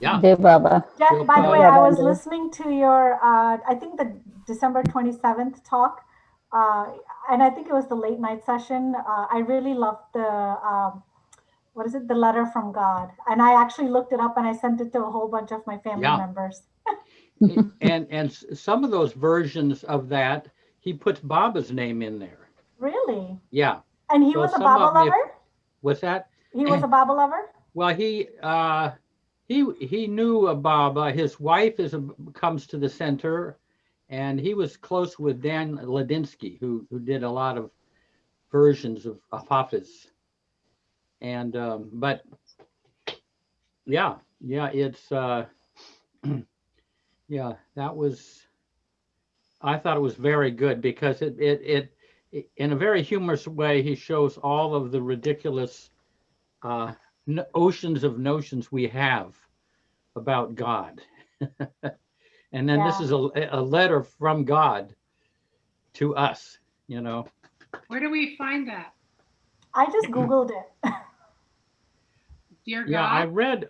Yeah. Jai Baba. Jeff, by the way, I was listening to your, I think the December 27th talk, and I think it was the late night session. I really loved the, what is it? The letter from God. And I actually looked it up and I sent it to a whole bunch of my family members. And some of those versions of that, he puts Baba's name in there. Really? Yeah. And he was a Baba lover? What's that? He was a Baba lover? Well, he knew a Baba. His wife comes to the center, and he was close with Dan Ladinsky, who did a lot of versions of Hafiz. And but yeah, it's yeah, that was, I thought it was very good because it in a very humorous way, he shows all of the ridiculous oceans of notions we have about God. And then this is a letter from God to us, you know. Where do we find that? I just Googled it. Dear God. Yeah,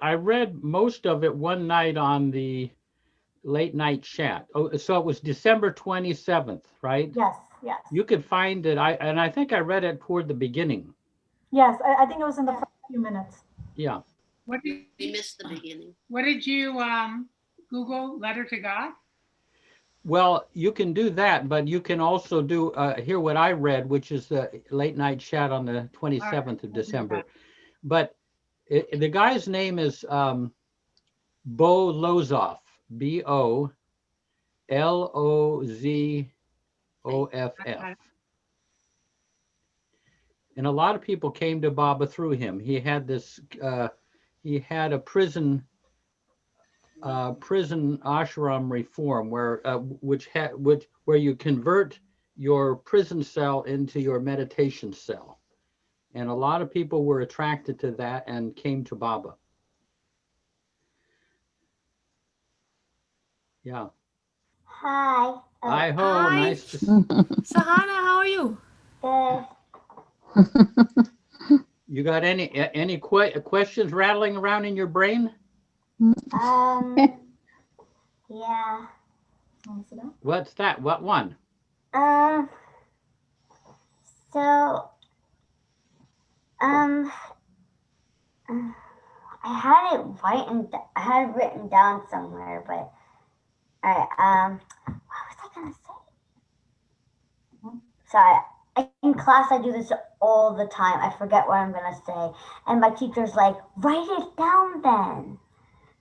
I read most of it one night on the late night chat. Oh, so it was December 27th, right? Yes, yes. You could find it. I think I read it toward the beginning. Yes, I think it was in the first few minutes. Yeah. We missed the beginning. What did you Google letter to God? Well, you can do that, but you can also do hear what I read, which is the late night chat on the 27th of December. But the guy's name is Bo Lozoff, BOLOZOFF. And a lot of people came to Baba through him. He had this, he had a prison ashram reform where where you convert your prison cell into your meditation cell. And a lot of people were attracted to that and came to Baba. Yeah. Hi. Hi ho, Hi. nice to see Sahana, how are you? Good. you. Got any questions rattling around in your brain? Yeah. What's that? What one? So, I had it written down somewhere, but all right. What was I gonna say? So in class, I do this all the time. I forget what I'm gonna say, and my teacher's like, "Write it down, then."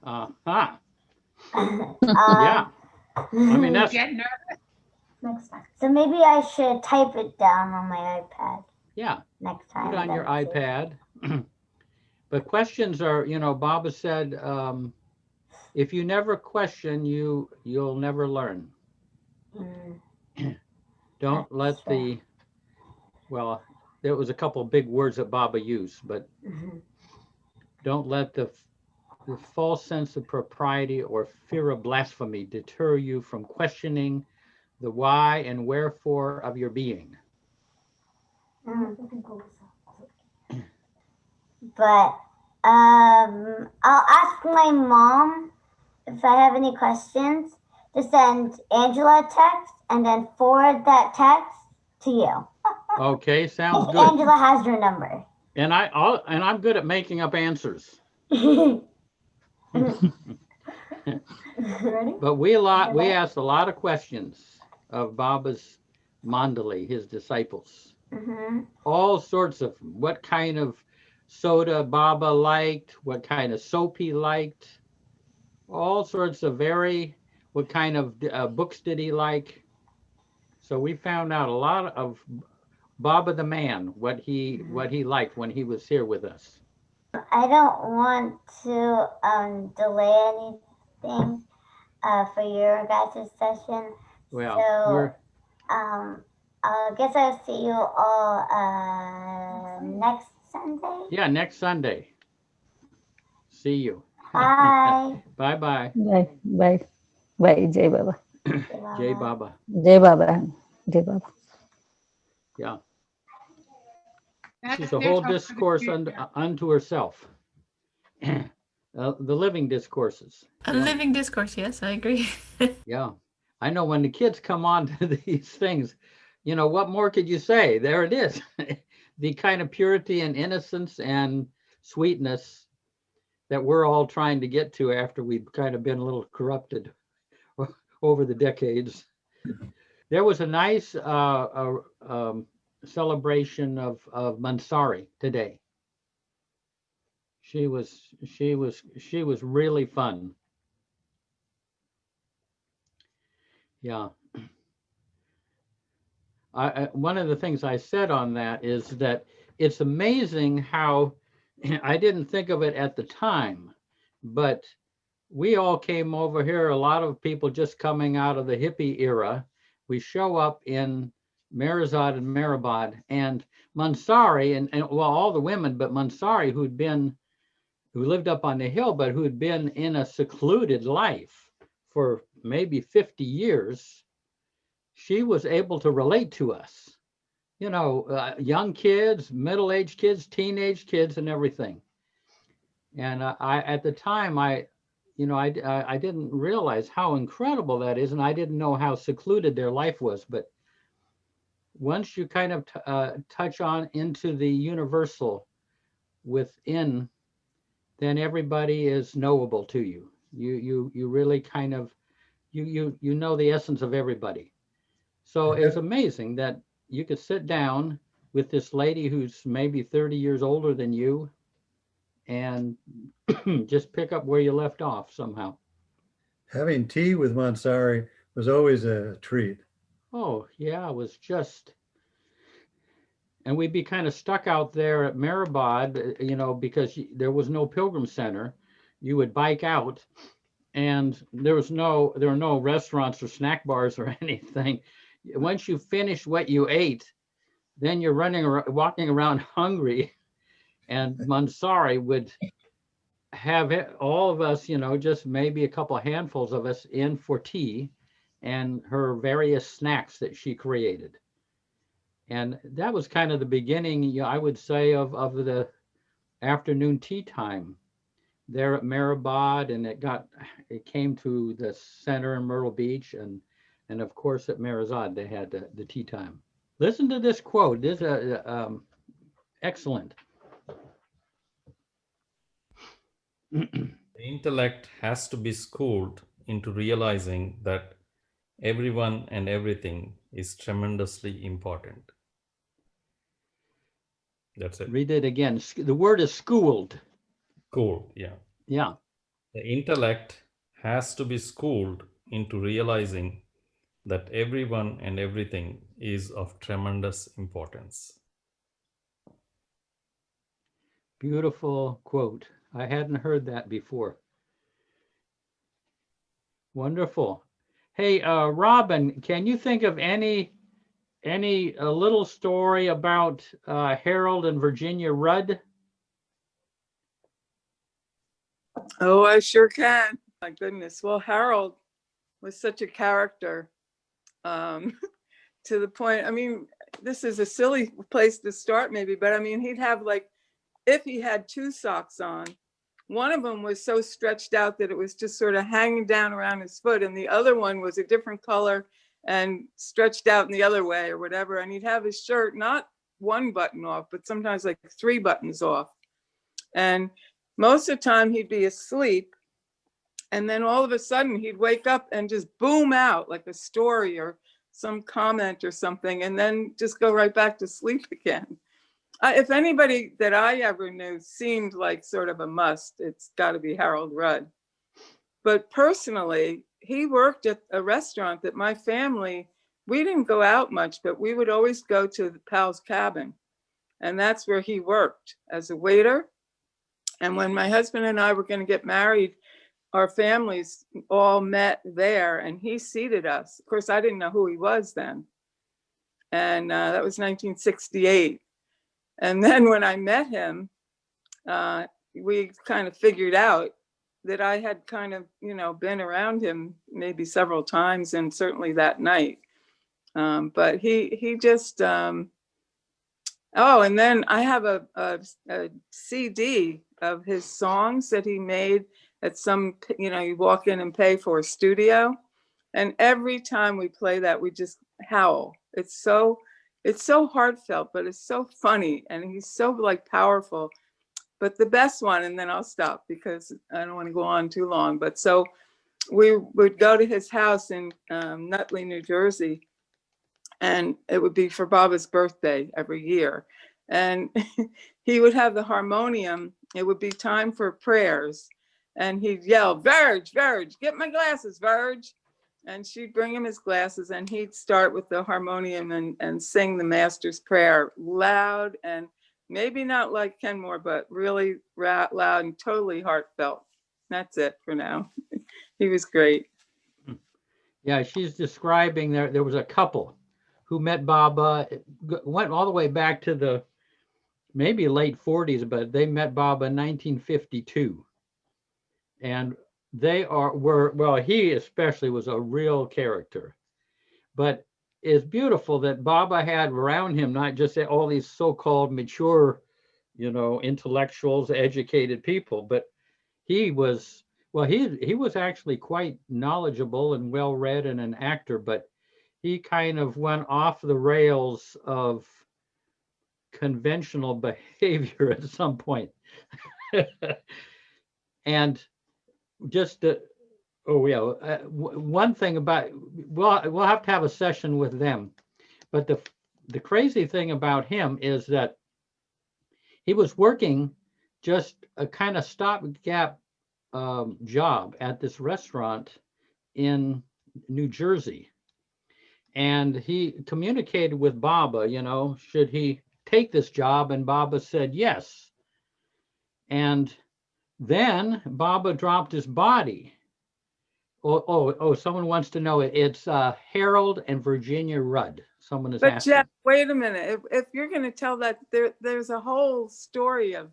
Yeah. I mean, that's Get nervous. Next time. So maybe I should type it down on my iPad. Yeah. Next time. Put it on your iPad. But questions are, you know, Baba said, if you never question, you'll never learn. Don't let the, well, there was a couple of big words that Baba used, but don't let the false sense of propriety or fear of blasphemy deter you from questioning the why and wherefore of your being. But I'll ask my mom if I have any questions to send Angela a text and then forward that text to you. Okay, sounds good. Angela has your number. And I'm good at making up answers. Ready? But we asked a lot of questions of Baba's Mandali, his disciples. All sorts of what kind of soda Baba liked, what kind of soap he liked, all sorts of what kind of books did he like. So we found out a lot of Baba the man, what he liked when he was here with us. I don't want to delay anything for your guys' session. Well, so I guess I'll see you all next Sunday. Yeah, next Sunday. See you. Bye. Bye-bye. Bye. Bye. Bye. Jai Baba. Jai Baba. Jai Baba. Jai Baba. Yeah. She's a whole discourse unto herself. the living discourses. A living discourse, yes, I agree. Yeah. I know when the kids come on to these things, you know, what more could you say? There it is. The kind of purity and innocence and sweetness that we're all trying to get to after we've kind of been a little corrupted over the decades. There was a nice celebration of Mansari today. She was really fun. Yeah. One of the things I said on that is that it's amazing how I didn't think of it at the time, but we all came over here, a lot of people just coming out of the hippie era. We show up in Merazad and Meribad, and Mansari, and well, all the women, but Mansari, who lived up on the hill, but who had been in a secluded life for maybe 50 years, she was able to relate to us. You know, young kids, middle-aged kids, teenage kids, and everything. And at the time, I didn't realize how incredible that is, and I didn't know how secluded their life was. But once you kind of touch on into the universal within, then everybody is knowable to you. You really kind of you know the essence of everybody. So it's amazing that you could sit down with this lady who's maybe 30 years older than you and just pick up where you left off somehow. Having tea with Mansari was always a treat. Oh, yeah, it was just, and we'd be kind of stuck out there at Meribad, you know, because there was no pilgrim center. You would bike out, and there were no restaurants or snack bars or anything. Once you finish what you ate, then you're walking around hungry, and Mansari would have all of us, you know, just maybe a couple of handfuls of us in for tea and her various snacks that she created. And that was kind of the beginning, I would say, of the afternoon tea time there at Meribad, and it came to the center in Myrtle Beach, and of course at Merazad they had the tea time. Listen to this quote. This is excellent. The intellect has to be schooled into realizing that everyone and everything is tremendously important. That's it. Read it again. The word is schooled. Schooled, yeah. Yeah. The intellect has to be schooled into realizing that everyone and everything is of tremendous importance. Beautiful quote. I hadn't heard that before. Wonderful. Hey, Robin, can you think of any little story about Harold and Virginia Rudd? Oh, I sure can. My goodness. Well, Harold was such a character, to the point. I mean, this is a silly place to start maybe, but I mean, he'd have like, if he had two socks on, one of them was so stretched out that it was just sort of hanging down around his foot, and the other one was a different color and stretched out in the other way or whatever. And he'd have his shirt not one button off, but sometimes like 3 buttons off. And most of the time he'd be asleep, and then all of a sudden he'd wake up and just boom out like a story or some comment or something, and then just go right back to sleep again. If anybody that I ever knew seemed like sort of a must, it's got to be Harold Rudd. But personally, he worked at a restaurant that my family, we didn't go out much, but we would always go to the Pal's Cabin. And that's where he worked as a waiter. And when my husband and I were going to get married, our families all met there, and he seated us. Of course, I didn't know who he was then. And that was 1968. And then when I met him, we kind of figured out that I had kind of, you know, been around him maybe several times, and certainly that night. But he just, oh, and then I have a CD of his songs that he made at some, you walk in and pay for a studio. And every time we play that, we just howl. It's so heartfelt, but it's so funny. And he's so like powerful. But the best one, and then I'll stop because I don't want to go on too long. But so we would go to his house in Nutley, New Jersey, and it would be for Baba's birthday every year. And he would have the harmonium. It would be time for prayers. And he'd yell, "Verge, Verge, get my glasses, Verge." And she'd bring him his glasses, and he'd start with the harmonium and sing the Master's Prayer loud, and maybe not like Kenmore, but really loud and totally heartfelt. That's it for now. He was great. Yeah, she's describing there was a couple who met Baba, went all the way back to the maybe late 40s, but they met Baba in 1952. And he especially was a real character. But it's beautiful that Baba had around him not just all these so-called mature, intellectuals, educated people, but he was actually quite knowledgeable and well-read and an actor, but he kind of went off the rails of conventional behavior at some point. And just one thing about, we'll have to have a session with them, but the crazy thing about him is that he was working just a kind of stopgap job at this restaurant in New Jersey, and he communicated with Baba, should he take this job, and Baba said yes. And then Baba dropped his body. Someone wants to know it. It's Harold and Virginia Rudd. Someone is But asking. Jeff, wait a minute. If you're going to tell that, there's a whole story of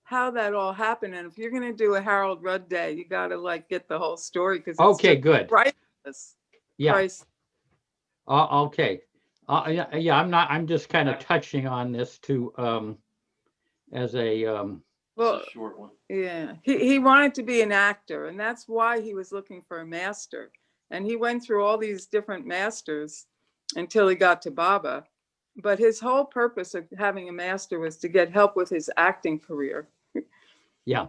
how that all happened. And if you're going to do a Harold Rudd Day, you got to get the whole story, because Okay, good. Priceless. Yeah. Priceless. Okay. I'm just kind of touching on this as a Well, short one. Yeah, he wanted to be an actor, and that's why he was looking for a master. And he went through all these different masters until he got to Baba. But his whole purpose of having a master was to get help with his acting career. Yeah.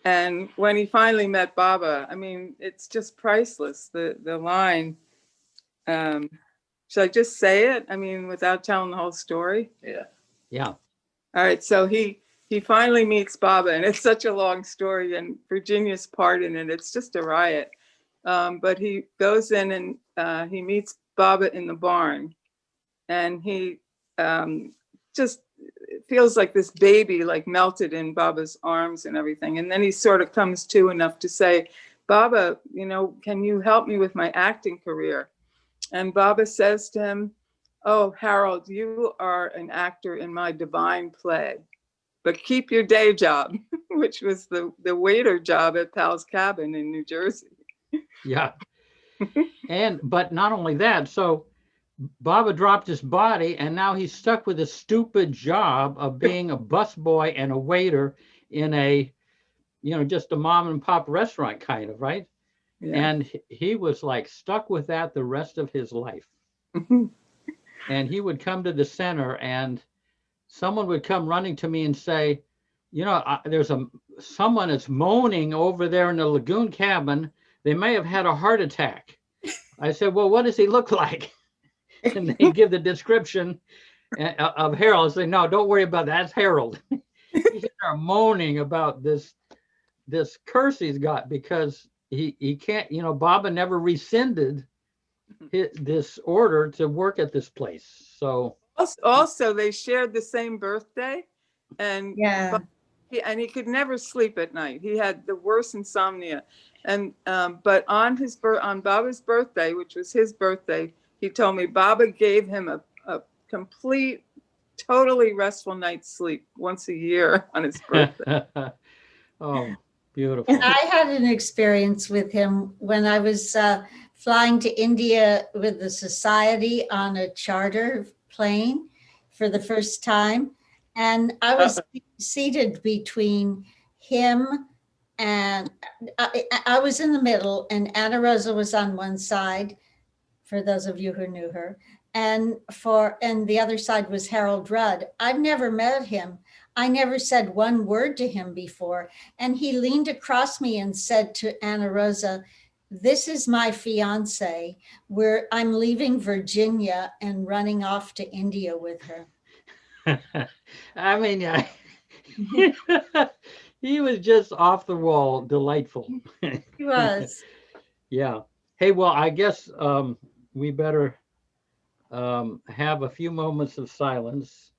And when he finally met Baba, it's just priceless. The line. Should I just say it? Without telling the whole story? Yeah. Yeah. All right. So he finally meets Baba, and it's such a long story, and Virginia's part in it. It's just a riot. But he goes in and he meets Baba in the barn, and he just feels like this baby, melted in Baba's arms and everything. And then he sort of comes to enough to say, "Baba, can you help me with my acting career?" And Baba says to him, "Oh, Harold, you are an actor in my divine play, but keep your day job," which was the waiter job at Pal's Cabin in New Jersey. Yeah. But not only that, so Baba dropped his body, and now he's stuck with a stupid job of being a busboy and a waiter in a, just a mom and pop restaurant kind of, right? Yeah. And he was stuck with that the rest of his life. And he would come to the center, and someone would come running to me and say, there's someone is moaning over there in the lagoon cabin. They may have had a heart attack. I said, "Well, what does he look like?" And they give the description of Harold. I say, "No, don't worry about that. That's Harold." He's moaning about this curse he's got because he can't, Baba never rescinded this order to work at this place. So also they shared the same birthday, and yeah, he could never sleep at night. He had the worst insomnia, and but on Baba's birthday, which was his birthday, he told me Baba gave him a complete, totally restful night's sleep once a year on his birthday. Oh, beautiful. And I had an experience with him when I was flying to India with the society on a charter plane for the first time. And I was seated between him and I was in the middle, and Anna Rosa was on one side, for those of you who knew her, and the other side was Harold Rudd. I've never met him. I never said one word to him before. And he leaned across me and said to Anna Rosa, "This is my fiance. I'm leaving Virginia and running off to India with her." I mean, he was just off the wall, delightful. He was. Yeah. Hey, well, I guess we better have a few moments of silence.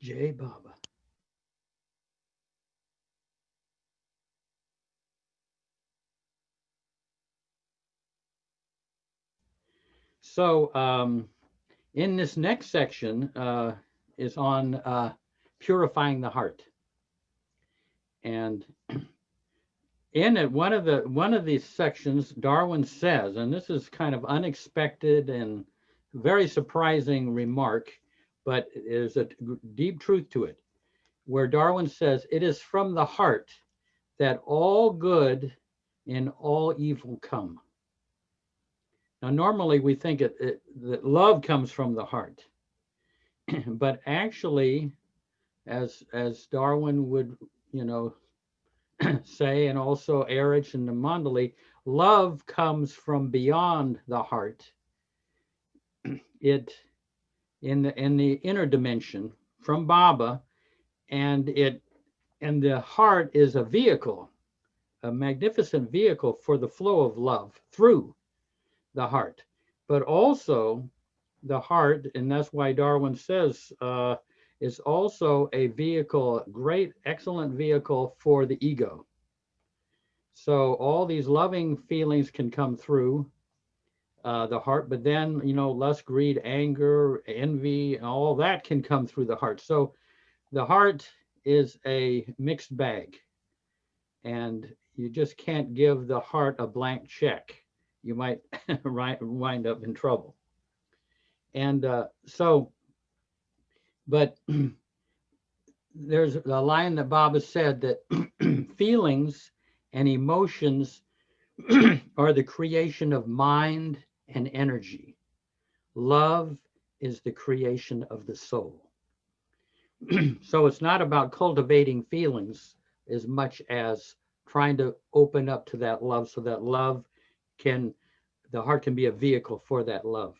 Jai Baba. So in this next section is on purifying the heart. And in it, one of these sections, Darwin says, and this is kind of unexpected and very surprising remark, but there's a deep truth to it, where Darwin says, "It is from the heart that all good and all evil come." Now, normally we think that love comes from the heart, but actually, as Darwin would, say, and also Erich and the Mandali, love comes from beyond the heart. It in the inner dimension from Baba, and the heart is a vehicle, a magnificent vehicle for the flow of love through the heart. But also the heart, and that's why Darwin says is also a vehicle, great, excellent vehicle for the ego. So all these loving feelings can come through the heart, but then, lust, greed, anger, envy, all that can come through the heart. So the heart is a mixed bag, and you just can't give the heart a blank check. You might wind up in trouble. And but there's a line that Baba said that feelings and emotions are the creation of mind and energy. Love is the creation of the soul. So it's not about cultivating feelings as much as trying to open up to that love, so that the heart can be a vehicle for that love.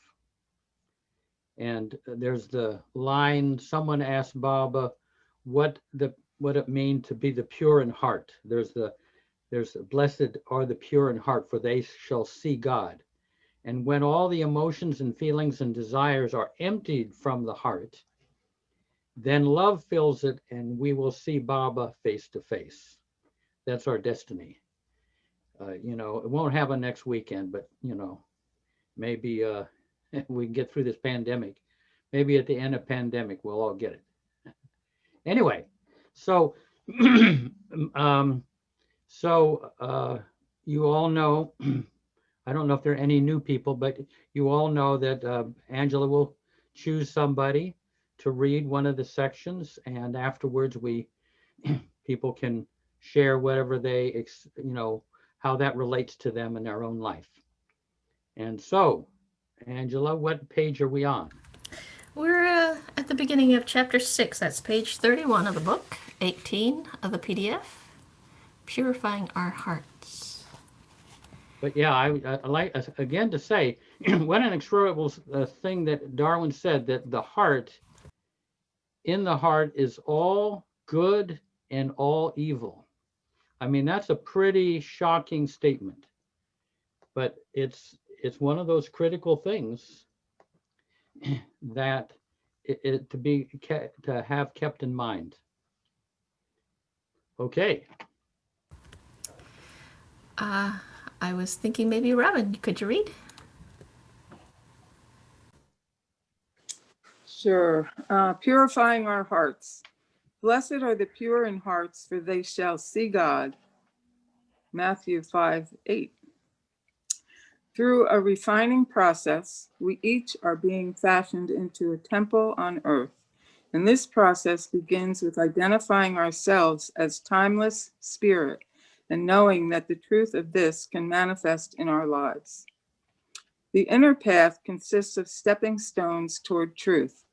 And there's the line, someone asked Baba what it means to be the pure in heart. There's the blessed are the pure in heart, for they shall see God. And when all the emotions and feelings and desires are emptied from the heart, then love fills it, and we will see Baba face to face. That's our destiny. It won't happen next weekend, but maybe we can get through this pandemic. Maybe at the end of pandemic, we'll all get it. Anyway, so you all know, I don't know if there are any new people, but you all know that Angela will choose somebody to read one of the sections, and afterwards people can share whatever they, how that relates to them in their own life. And so, Angela, what page are we on? We're at the beginning of chapter 6. That's page 31 of the book, 18 of the PDF, Purifying Our Hearts. But yeah, I like, again, to say, what an extraordinary thing that Darwin said, that in the heart is all good and all evil. I mean, that's a pretty shocking statement, but it's one of those critical things that to have kept in mind. Okay. I was thinking maybe Robin, could you read? Sure. Purifying our hearts. Blessed are the pure in hearts, for they shall see God. Matthew 5:8. Through a refining process, we each are being fashioned into a temple on earth. And this process begins with identifying ourselves as timeless spirit and knowing that the truth of this can manifest in our lives. The inner path consists of stepping stones toward truth,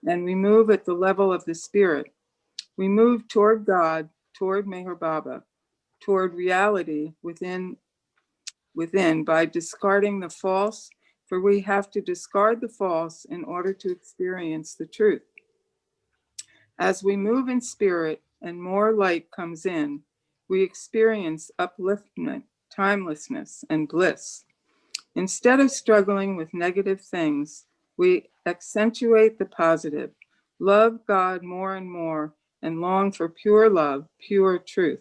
and we move at the level of the spirit. We move toward God, toward Meher Baba, toward reality within by discarding the false, for we have to discard the false in order to experience the truth. As we move in spirit and more light comes in, we experience upliftment, timelessness, and bliss. Instead of struggling with negative things, we accentuate the positive, love God more and more, and long for pure love, pure truth.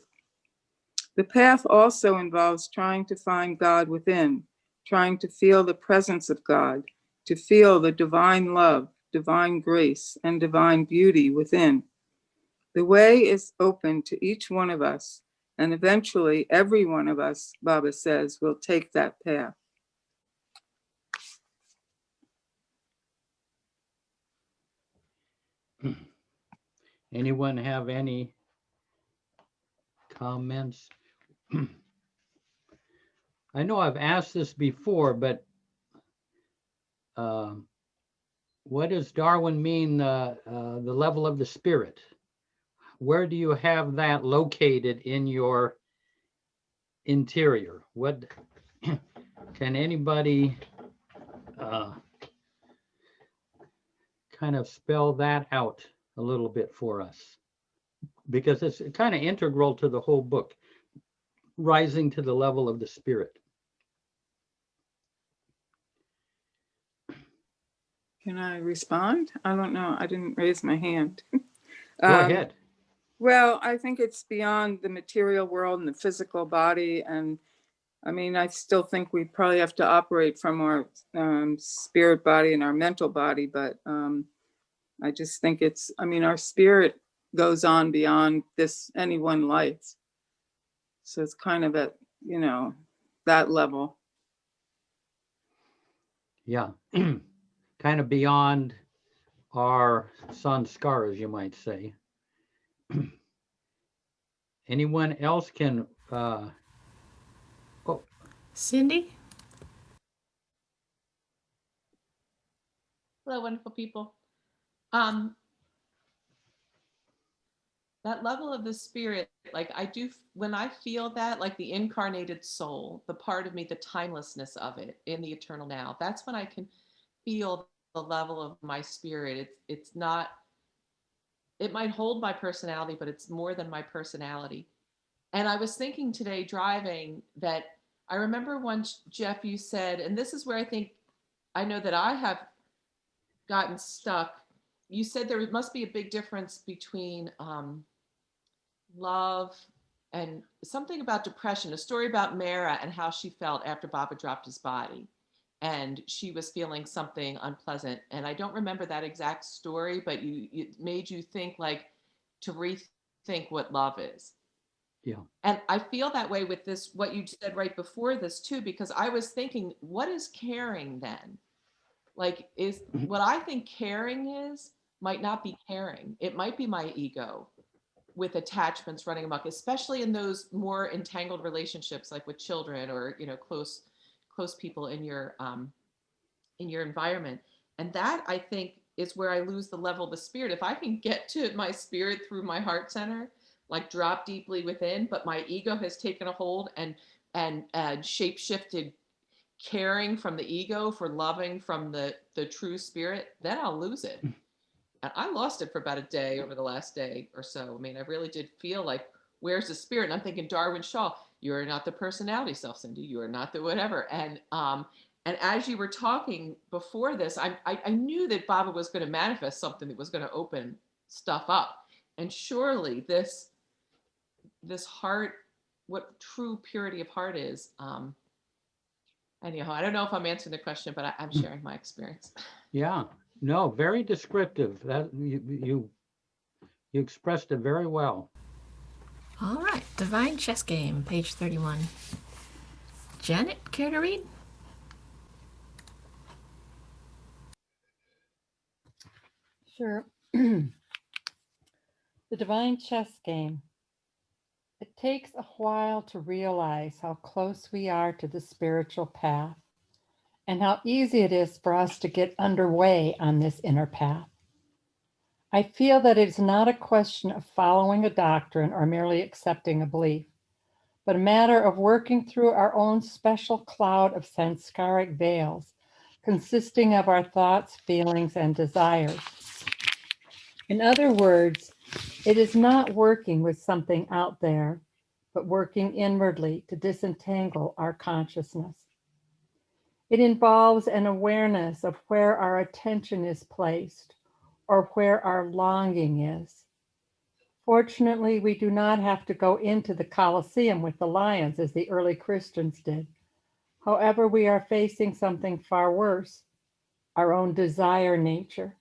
The path also involves trying to find God within, trying to feel the presence of God, to feel the divine love, divine grace, and divine beauty within. The way is open to each one of us, and eventually every one of us, Baba says, will take that path. Anyone have any comments? I know I've asked this before, but what does Darwin mean, the level of the spirit? Where do you have that located in your interior? What can anybody kind of spell that out a little bit for us? Because it's kind of integral to the whole book, rising to the level of the spirit. Can I respond? I don't know. I didn't raise my hand. Go ahead. Well, I think it's beyond the material world and the physical body. And I mean, I still think we probably have to operate from our spirit body and our mental body. But I just think it's, I mean, our spirit goes on beyond this, any one life. So it's kind of at, you know, that level. Yeah. Kind of beyond our sanskaras, you might say. Anyone else can Cindy? Hello, wonderful people. That level of the spirit, like I do, when I feel that, like the incarnated soul, the part of me, the timelessness of it in the eternal now, that's when I can feel the level of my spirit. It's not, it might hold my personality, but it's more than my personality. And I was thinking today driving that I remember once, Jeff, you said, and this is where I think I know that I have gotten stuck. You said there must be a big difference between love and something about depression, a story about Mara and how she felt after Baba dropped his body. And she was feeling something unpleasant. And I don't remember that exact story, but it made you think, like, to rethink what love is. Yeah. And I feel that way with this, what you said right before this too, because I was thinking, what is caring then? Like, is what I think caring is might not be caring. It might be my ego with attachments running amok, especially in those more entangled relationships, like with children or, you know, close people in your environment. And that, I think, is where I lose the level of the spirit. If I can get to my spirit through my heart center, like drop deeply within, but my ego has taken a hold and shape shifted caring from the ego for loving from the true spirit, then I'll lose it. And I lost it for about a day over the last day or so. I mean, I really did feel like, where's the spirit? And I'm thinking Darwin Shaw, you're not the personality self, Cindy. You are not the whatever. And as you were talking before this, I knew that Baba was going to manifest something that was going to open stuff up. And surely this heart, what true purity of heart is, anyhow, I don't know if I'm answering the question, but I'm sharing my experience. Yeah, No, very descriptive. That you expressed it very well. All right, Divine Chess Game, page 31. Janet, care to read? Sure. The Divine Chess Game. It takes a while to realize how close we are to the spiritual path and how easy it is for us to get underway on this inner path. I feel that it's not a question of following a doctrine or merely accepting a belief, but a matter of working through our own special cloud of sanskaric veils, consisting of our thoughts, feelings, and desires. In other words, it is not working with something out there, but working inwardly to disentangle our consciousness. It involves an awareness of where our attention is placed or where our longing is. Fortunately, we do not have to go into the Colosseum with the lions as the early Christians did. However, we are facing something far worse, our own desire nature.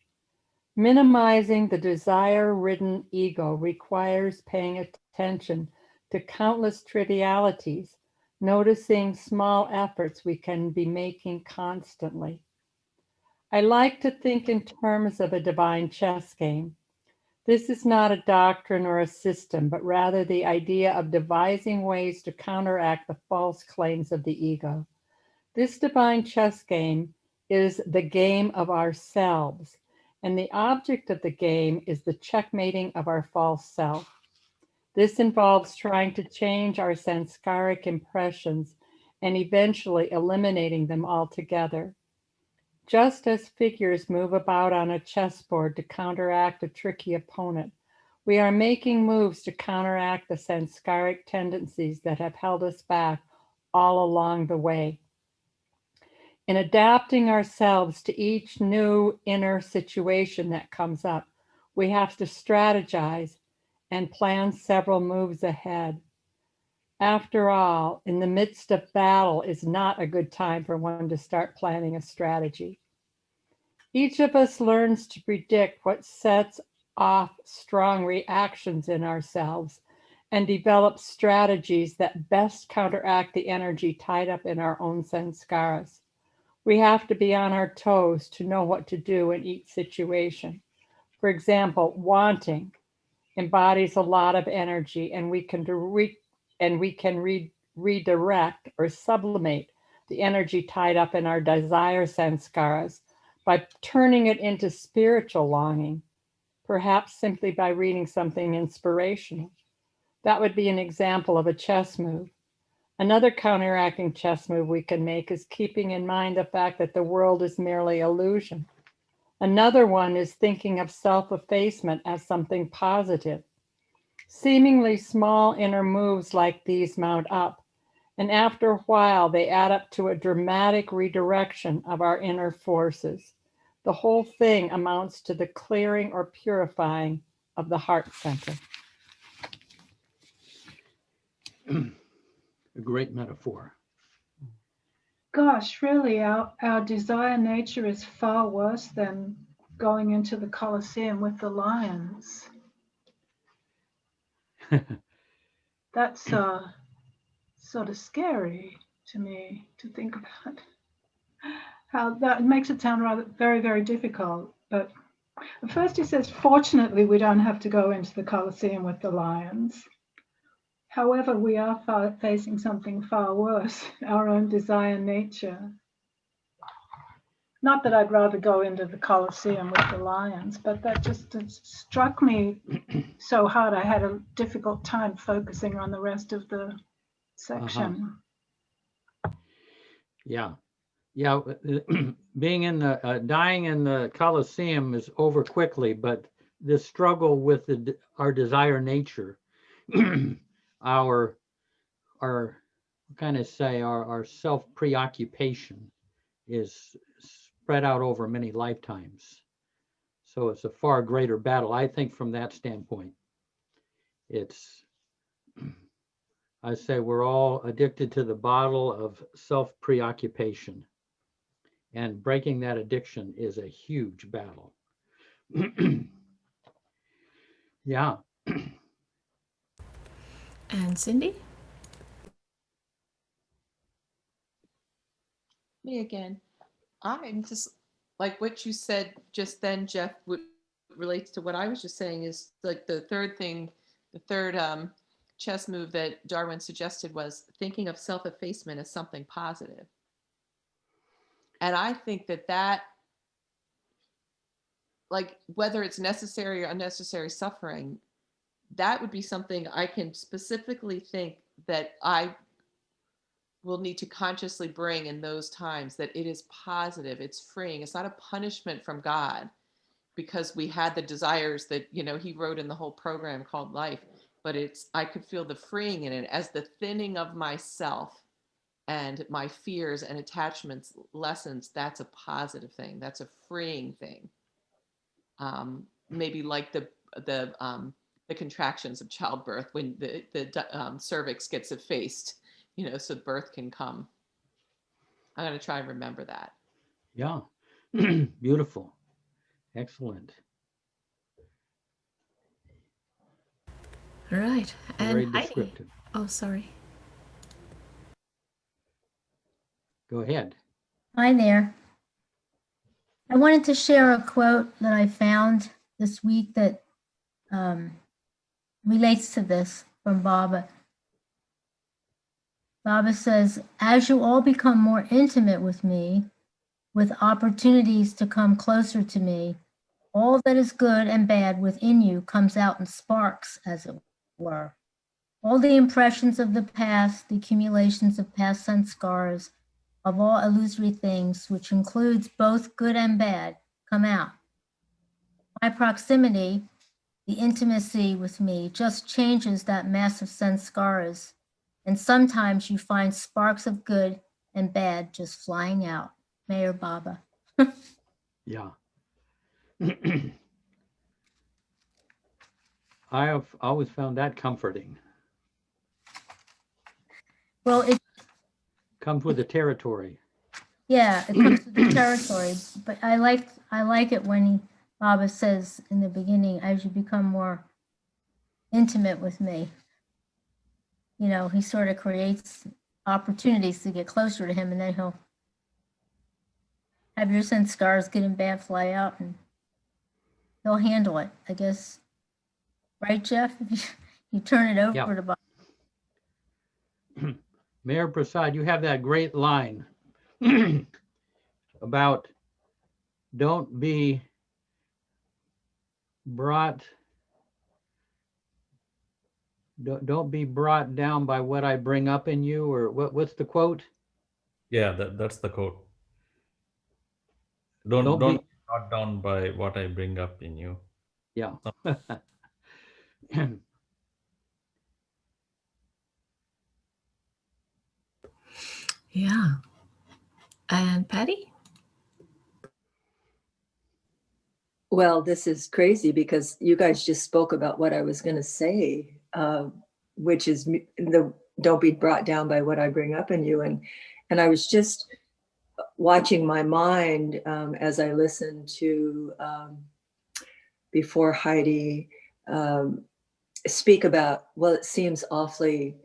Minimizing the desire-ridden ego requires paying attention to countless trivialities, noticing small efforts we can be making constantly. I like to think in terms of a divine chess game. This is not a doctrine or a system, but rather the idea of devising ways to counteract the false claims of the ego. This divine chess game is the game of ourselves, and the object of the game is the checkmating of our false self. This involves trying to change our sanskaric impressions and eventually eliminating them altogether. Just as figures move about on a chessboard to counteract a tricky opponent, we are making moves to counteract the sanskaric tendencies that have held us back all along the way. In adapting ourselves to each new inner situation that comes up, we have to strategize and plan several moves ahead. After all, in the midst of battle is not a good time for one to start planning a strategy. Each of us learns to predict what sets off strong reactions in ourselves and develops strategies that best counteract the energy tied up in our own sanskaras. We have to be on our toes to know what to do in each situation. For example, wanting embodies a lot of energy, and we can redirect or sublimate the energy tied up in our desire sanskaras by turning it into spiritual longing, perhaps simply by reading something inspirational. That would be an example of a chess move. Another counteracting chess move we can make is keeping in mind the fact that the world is merely illusion. Another one is thinking of self-effacement as something positive. Seemingly small inner moves like these mount up, and after a while they add up to a dramatic redirection of our inner forces. The whole thing amounts to the clearing or purifying of the heart center. A great metaphor. Gosh, really, our desire nature is far worse than going into the Colosseum with the lions. That's sort of scary to me to think about. How that makes it sound rather very, very difficult. But at first he says, fortunately, we don't have to go into the Colosseum with the lions. However, we are facing something far worse, our own desire nature. Not that I'd rather go into the Colosseum with the lions, but that just struck me so hard. I had a difficult time focusing on the rest of the section. Yeah. Being in the dying in the Colosseum is over quickly, but this struggle with our desire nature, our self preoccupation is spread out over many lifetimes. So it's a far greater battle, I think, from that standpoint. I say we're all addicted to the bottle of self preoccupation. And breaking that addiction is a huge battle. Yeah. And Cindy? Me again. I'm just like what you said just then, Jeff, what relates to what I was just saying is like the third thing, the third chess move that Darwin suggested was thinking of self-effacement as something positive. And I think that like whether it's necessary or unnecessary suffering, that would be something I can specifically think that I will need to consciously bring in those times, that it is positive, it's freeing, it's not a punishment from God because we had the desires that, you know, he wrote in the whole program called Life, but I could feel the freeing in it as the thinning of myself and my fears and attachments lessens. That's a positive thing. That's a freeing thing. Maybe like the contractions of childbirth when the cervix gets effaced, you know, so birth can come. I'm going to try and remember that. Yeah. Beautiful. Excellent. All right. Very And Heidi. descriptive. Oh, sorry. Go ahead. Hi there. I wanted to share a quote that I found this week that relates to this from Baba. Baba says, as you all become more intimate with me, with opportunities to come closer to me, all that is good and bad within you comes out in sparks, as it were. All the impressions of the past, the accumulations of past sanskars, of all illusory things, which includes both good and bad, come out. My proximity, the intimacy with me, just changes that mass of sanskaras, and sometimes you find sparks of good and bad just flying out. Mayor Baba. Yeah. I have always found that comforting. Well, it comes with the territory. Yeah, it comes with the territory. But I like it when Baba says in the beginning, as you become more intimate with me, you know, he sort of creates opportunities to get closer to him, and then he'll have your sanskars good and bad fly out, and he'll handle it, I guess. Right, Jeff? You turn it over to Baba. Mayor Prasad, you have that great line about don't be brought down by what I bring up in you, or what's the quote? Yeah, that's the quote. Don't be brought down by what I bring up in you. Yeah. Yeah. And Patty? Well, this is crazy because you guys just spoke about what I was going to say, which is don't be brought down by what I bring up in you. And I was just watching my mind as I listened to before Heidi speak about, well, it seems awfully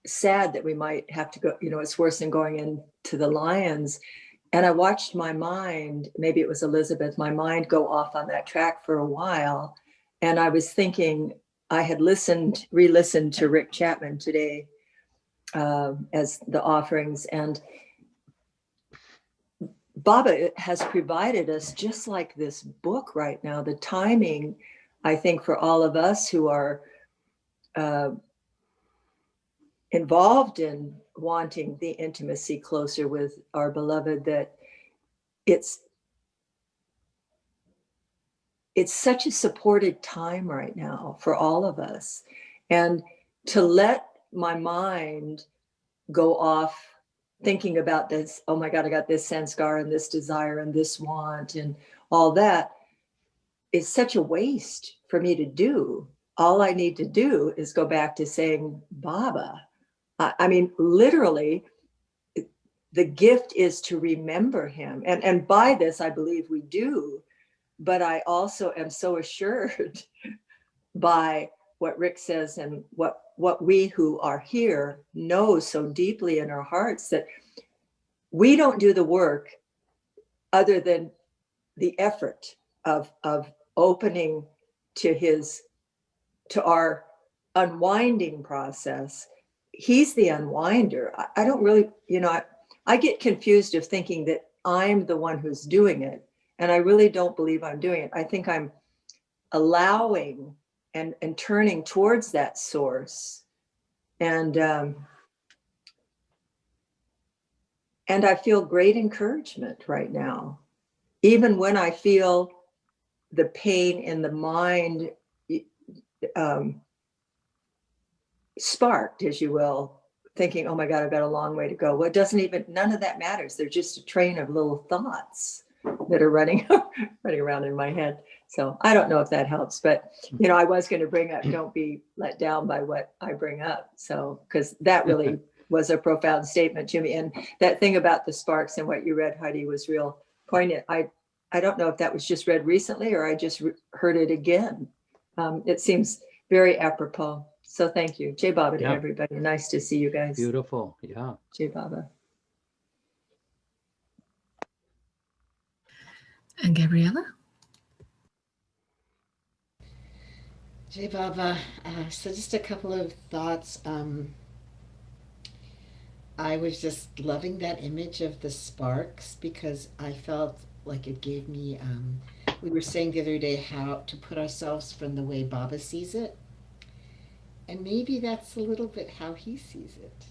sad that we might have to go, you know, it's worse than going into the lions. And I watched my mind, maybe it was Elizabeth, my mind go off on that track for a while. And I was thinking, I had re-listened to Rick Chapman today as the offerings. And Baba has provided us just like this book right now, the timing, I think, for all of us who are involved in wanting the intimacy closer with our beloved, that it's such a supported time right now for all of us. And to let my mind go off thinking about this, oh my God, I got this sanskar and this desire and this want and all that, is such a waste for me to do. All I need to do is go back to saying, Baba. I mean, literally, the gift is to remember him. And by this, I believe we do, but I also am so assured by what Rick says and what we who are here know so deeply in our hearts, that we don't do the work other than the effort of opening to our unwinding process. He's the unwinder. I don't really, I get confused of thinking that I'm the one who's doing it. And I really don't believe I'm doing it. I think I'm allowing and turning towards that source. And I feel great encouragement right now. Even when I feel the pain in the mind sparked, as you will, thinking, oh my God, I've got a long way to go. Well, none of that matters. They're just a train of little thoughts that are running around in my head. So I don't know if that helps, but I was going to bring up, don't be let down by what I bring up. So, because that really was a profound statement to me. And that thing about the sparks and what you read, Heidi, was real poignant. I don't know if that was just read recently or I just heard it again. It seems very apropos. So thank you. Jai Baba to everybody. Nice to see you guys. Beautiful. Yeah. Jai Baba. And Gabriella? Jai Baba. So just a couple of thoughts. I was just loving that image of the sparks because I felt like it gave me, we were saying the other day how to put ourselves from the way Baba sees it. And maybe that's a little bit how he sees it.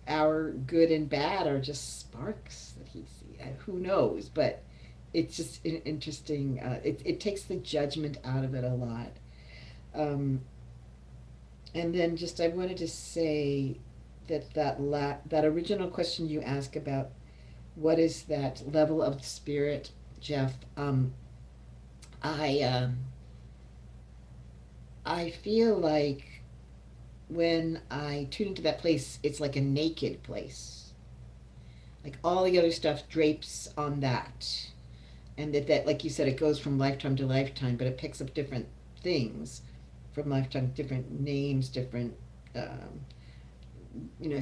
Our good and bad are just sparks that he sees. Who knows? But it's just interesting. It takes the judgment out of it a lot. And then I wanted to say that original question you asked about what is that level of the spirit, Jeff? I feel like when I tune into that place, it's like a naked place. Like all the other stuff drapes on that. And that, like you said, it goes from lifetime to lifetime, but it picks up different things from lifetime, different names, different,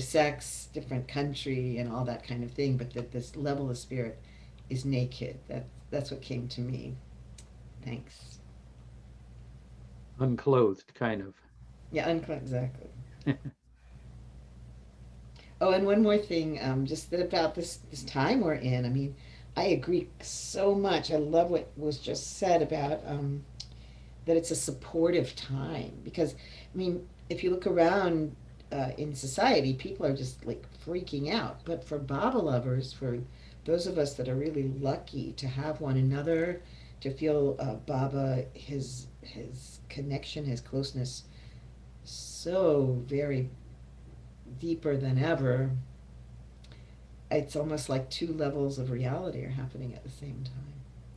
sex, different country, and all that kind of thing. But that this level of spirit is naked. That's what came to me. Thanks. Unclothed, kind of. Yeah, unclothed, exactly. Oh, and one more thing, just about this time we're in. I mean, I agree so much. I love what was just said about that it's a supportive time. Because, I mean, if you look around in society, people are just like freaking out. But for Baba lovers, for those of us that are really lucky to have one another, to feel Baba, his connection, his closeness, so very deeper than ever, it's almost like two levels of reality are happening at the same time.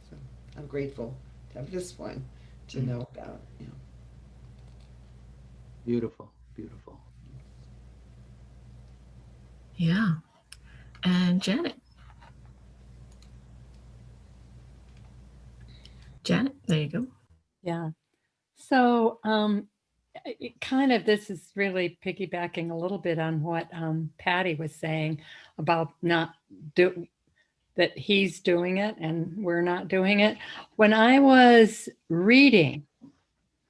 So I'm grateful to have this one to know about. Beautiful, beautiful. Yeah. And Janet. Janet, there you go. Yeah. So this is really piggybacking a little bit on what Patty was saying about that he's doing it and we're not doing it. When I was reading,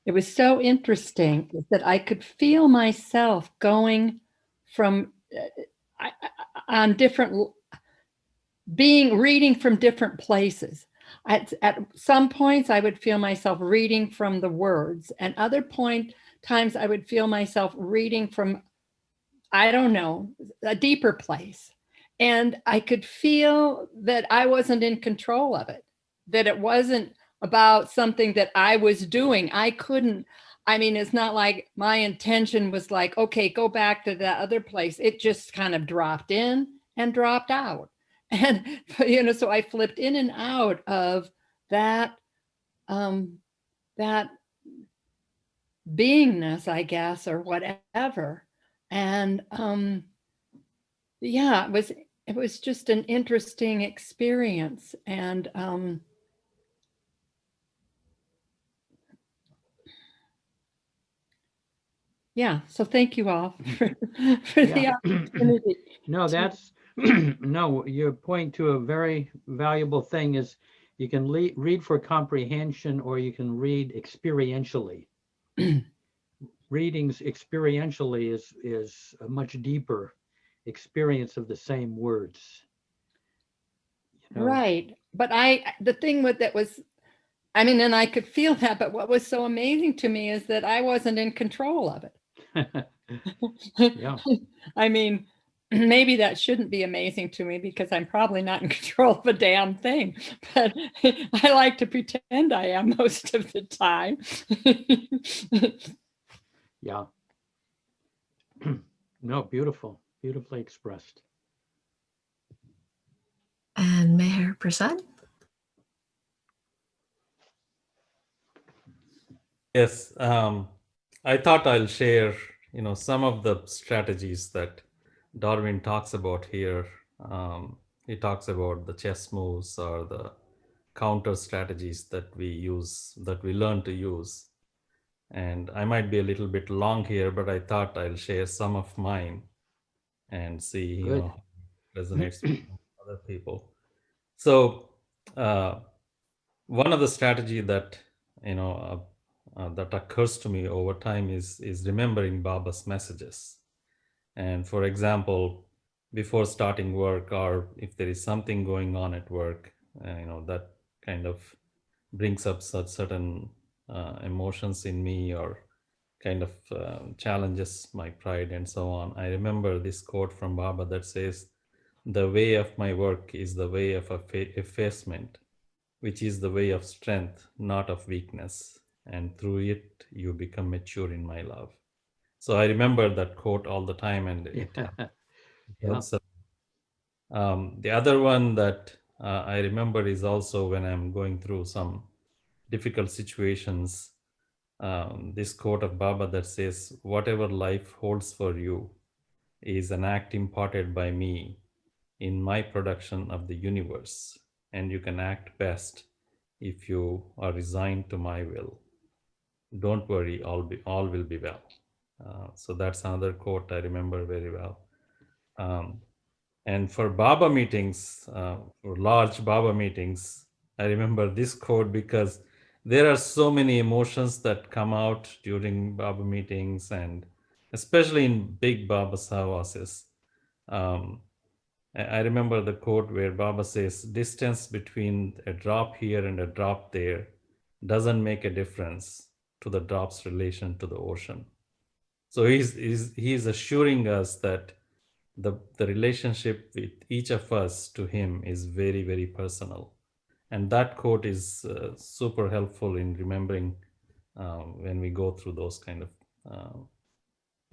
it was so interesting that I could feel myself going from reading from different places. At some points, I would feel myself reading from the words, and other times I would feel myself reading from, I don't know, a deeper place. And I could feel that I wasn't in control of it, that it wasn't about something that I was doing. It's not like my intention was like, okay, go back to that other place. It just kind of dropped in and dropped out. And, so I flipped in and out of that beingness, I guess, or whatever. And yeah, it was just an interesting experience. And yeah, so thank you all for the opportunity. No, that's no, your point to a very valuable thing is you can read for comprehension or you can read experientially. Readings experientially is a much deeper experience of the same words. You know? Right. But the thing with that was, I mean, and I could feel that, but what was so amazing to me is that I wasn't in control of it. Yeah. I mean, maybe that shouldn't be amazing to me because I'm probably not in control of a damn thing, but I like to pretend I am most of the time. Yeah. No, beautiful, beautifully expressed. And Meher Prasad? Yes, I thought I'll share, some of the strategies that Darwin talks about here. He talks about the chess moves or the counter strategies that we use, that we learn to use. And I might be a little bit long here, but I thought I'll share some of mine and see, Good. how it resonates with other people. So one of the strategy that, that occurs to me over time is remembering Baba's messages. And for example, before starting work, or if there is something going on at work, that kind of brings up such certain emotions in me, or kind of challenges my pride and so on. I remember this quote from Baba that says, "The way of my work is the way of effacement, which is the way of strength, not of weakness. And through it, you become mature in my love." So I remember that quote all the time, and it helps. The other one that I remember is also when I'm going through some difficult situations, this quote of Baba that says, "Whatever life holds for you is an act imparted by me in my production of the universe, and you can act best if you are resigned to my will. Don't worry, all will be well." So that's another quote I remember very well. And for Baba meetings, for large Baba meetings, I remember this quote because there are so many emotions that come out during Baba meetings, and especially in big Baba Savases. I remember the quote where Baba says, "Distance between a drop here and a drop there doesn't make a difference to the drop's relation to the ocean." So he's assuring us that the relationship with each of us to him is very, very personal. And that quote is super helpful in remembering when we go through those kind of,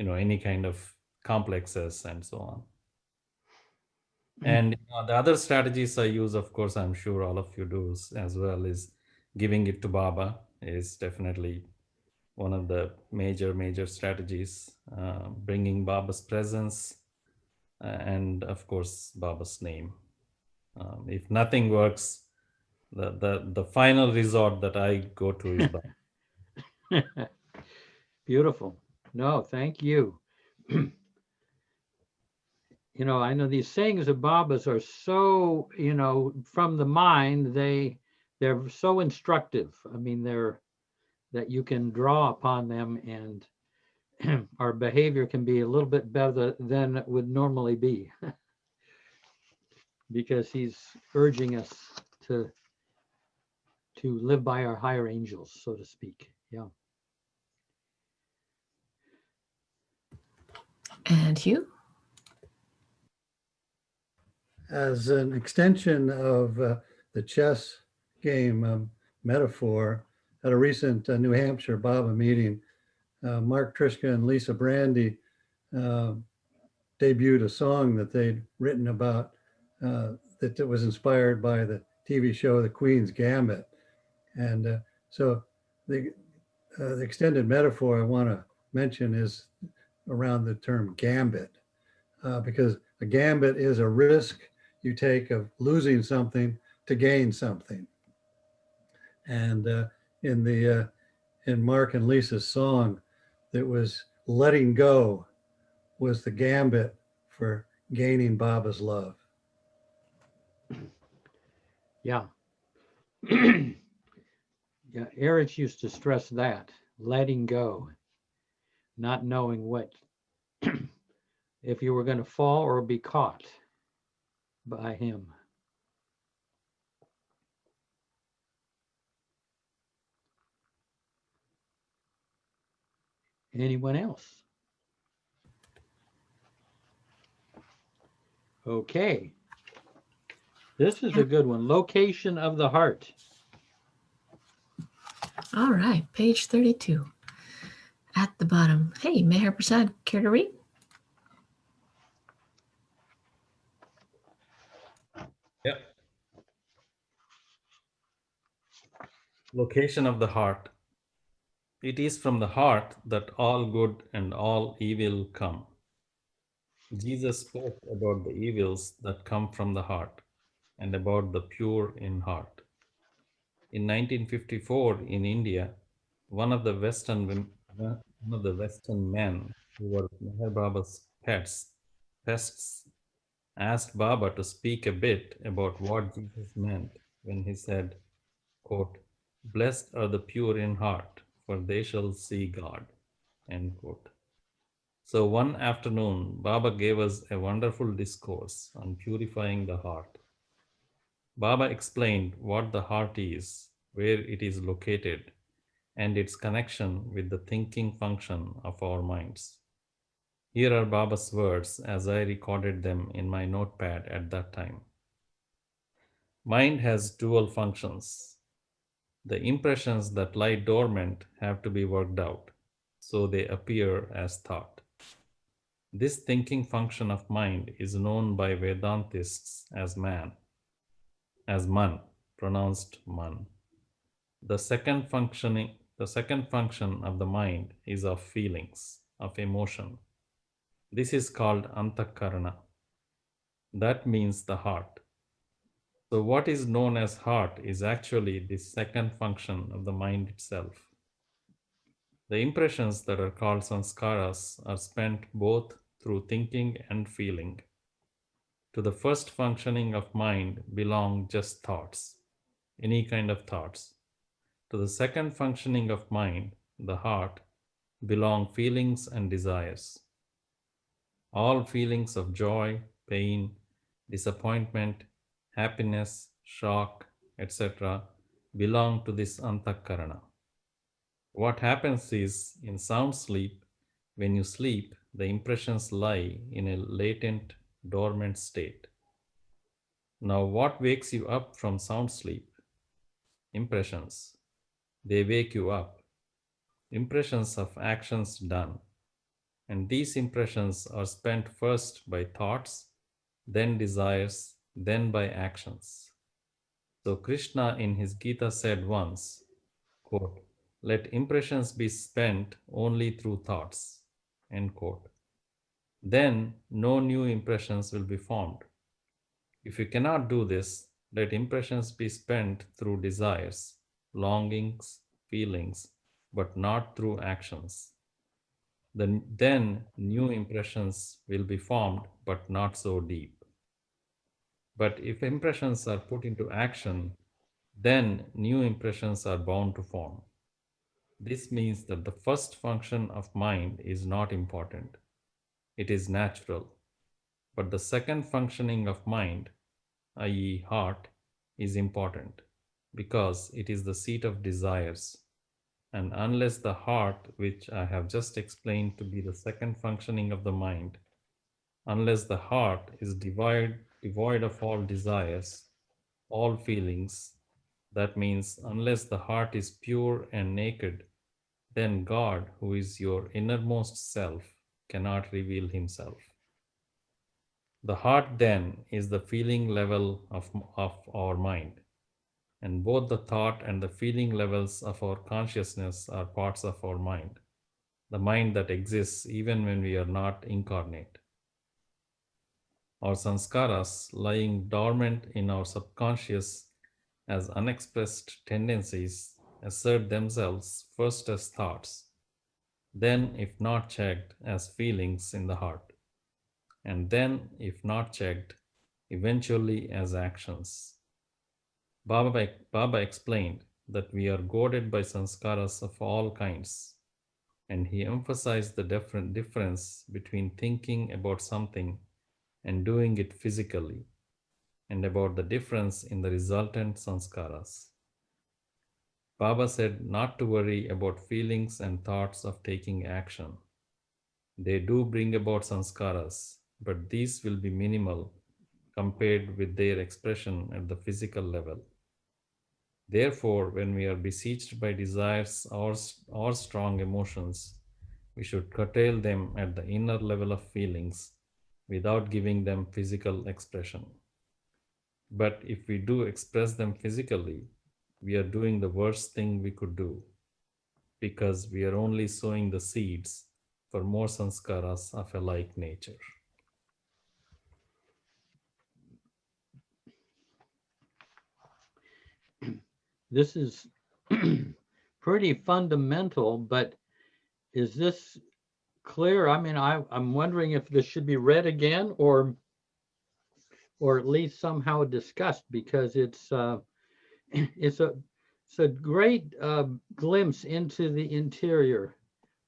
any kind of complexes and so on. And the other strategies I use, of course, I'm sure all of you do as well, is giving it to Baba is definitely one of the major strategies, bringing Baba's presence, and of course, Baba's name. If nothing works, the final resort that I go to is Baba. Beautiful. No, thank you. I know these sayings of Baba's are so, from the mind, they're so instructive. I mean, that you can draw upon them, and our behavior can be a little bit better than it would normally be. Because he's urging us to live by our higher angels, so to speak. Yeah. And you? As an extension of the chess game metaphor, at a recent New Hampshire Baba meeting, Mark Trischka and Lisa Brandy debuted a song that they'd written about that was inspired by the TV show The Queen's Gambit. And so the extended metaphor I want to mention is around the term gambit, because A gambit is a risk you take of losing something to gain something. And in Mark and Lisa's song, that was letting go was the gambit for gaining Baba's love. Yeah. Yeah, Erich used to stress that, letting go, not knowing what, if you were going to fall or be caught by him. Anyone else? Okay. This is a good one. Location of the heart. All right, page 32 at the bottom. Hey, Meher Prasad, care to read? Yep. Location of the heart. It is from the heart that all good and all evil come. Jesus spoke about the evils that come from the heart and about the pure in heart. In 1954 in India, one of the Western men who were Meher Baba's pests asked Baba to speak a bit about what Jesus meant when he said, quote, "Blessed are the pure in heart, for they shall see God," end quote. So one afternoon, Baba gave us a wonderful discourse on purifying the heart. Baba explained what the heart is, where it is located, and its connection with the thinking function of our minds. Here are Baba's words as I recorded them in my notepad at that time. Mind has dual functions. The impressions that lie dormant have to be worked out, so they appear as thought. This thinking function of mind is known by Vedantists as man, as man, pronounced man. The second function of the mind is of feelings, of emotion. This is called antakarana. That means the heart. So what is known as heart is actually the second function of the mind itself. The impressions that are called sanskaras are spent both through thinking and feeling. To the first functioning of mind belong just thoughts, any kind of thoughts. To the second functioning of mind, the heart, belong feelings and desires. All feelings of joy, pain, disappointment, happiness, shock, etc. belong to this antakarana. What happens is, in sound sleep, when you sleep, the impressions lie in a latent, dormant state. Now, what wakes you up from sound sleep? Impressions. They wake you up. Impressions of actions done. And these impressions are spent first by thoughts, then desires, then by actions. So Krishna in his Gita said once, quote, "Let impressions be spent only through thoughts," end quote. Then no new impressions will be formed. If you cannot do this, let impressions be spent through desires, longings, feelings, but not through actions. Then new impressions will be formed, but not so deep. But if impressions are put into action, then new impressions are bound to form. This means that the first function of mind is not important. It is natural. But the second functioning of mind, i.e., heart, is important because it is the seat of desires. And unless the heart, which I have just explained to be the second functioning of the mind, unless the heart is devoid of all desires, all feelings, that means unless the heart is pure and naked, then God, who is your innermost self, cannot reveal himself. The heart then is the feeling level of our mind, and both the thought and the feeling levels of our consciousness are parts of our mind, the mind that exists even when we are not incarnate. or sanskaras lying dormant in our subconscious as unexpressed tendencies assert themselves first as thoughts, then, if not checked, as feelings in the heart, and then, if not checked, eventually as actions. Baba explained that we are goaded by sanskaras of all kinds, and he emphasized the difference between thinking about something and doing it physically, and about the difference in the resultant sanskaras. Baba said not to worry about feelings and thoughts of taking action. They do bring about sanskaras, but these will be minimal compared with their expression at the physical level. Therefore, when we are besieged by desires or strong emotions, we should curtail them at the inner level of feelings without giving them physical expression. But if we do express them physically, we are doing the worst thing we could do, because we are only sowing the seeds for more sanskaras of a like nature. This is pretty fundamental, but is this clear? I mean, I'm wondering if this should be read again or at least somehow discussed, because it's a great glimpse into the interior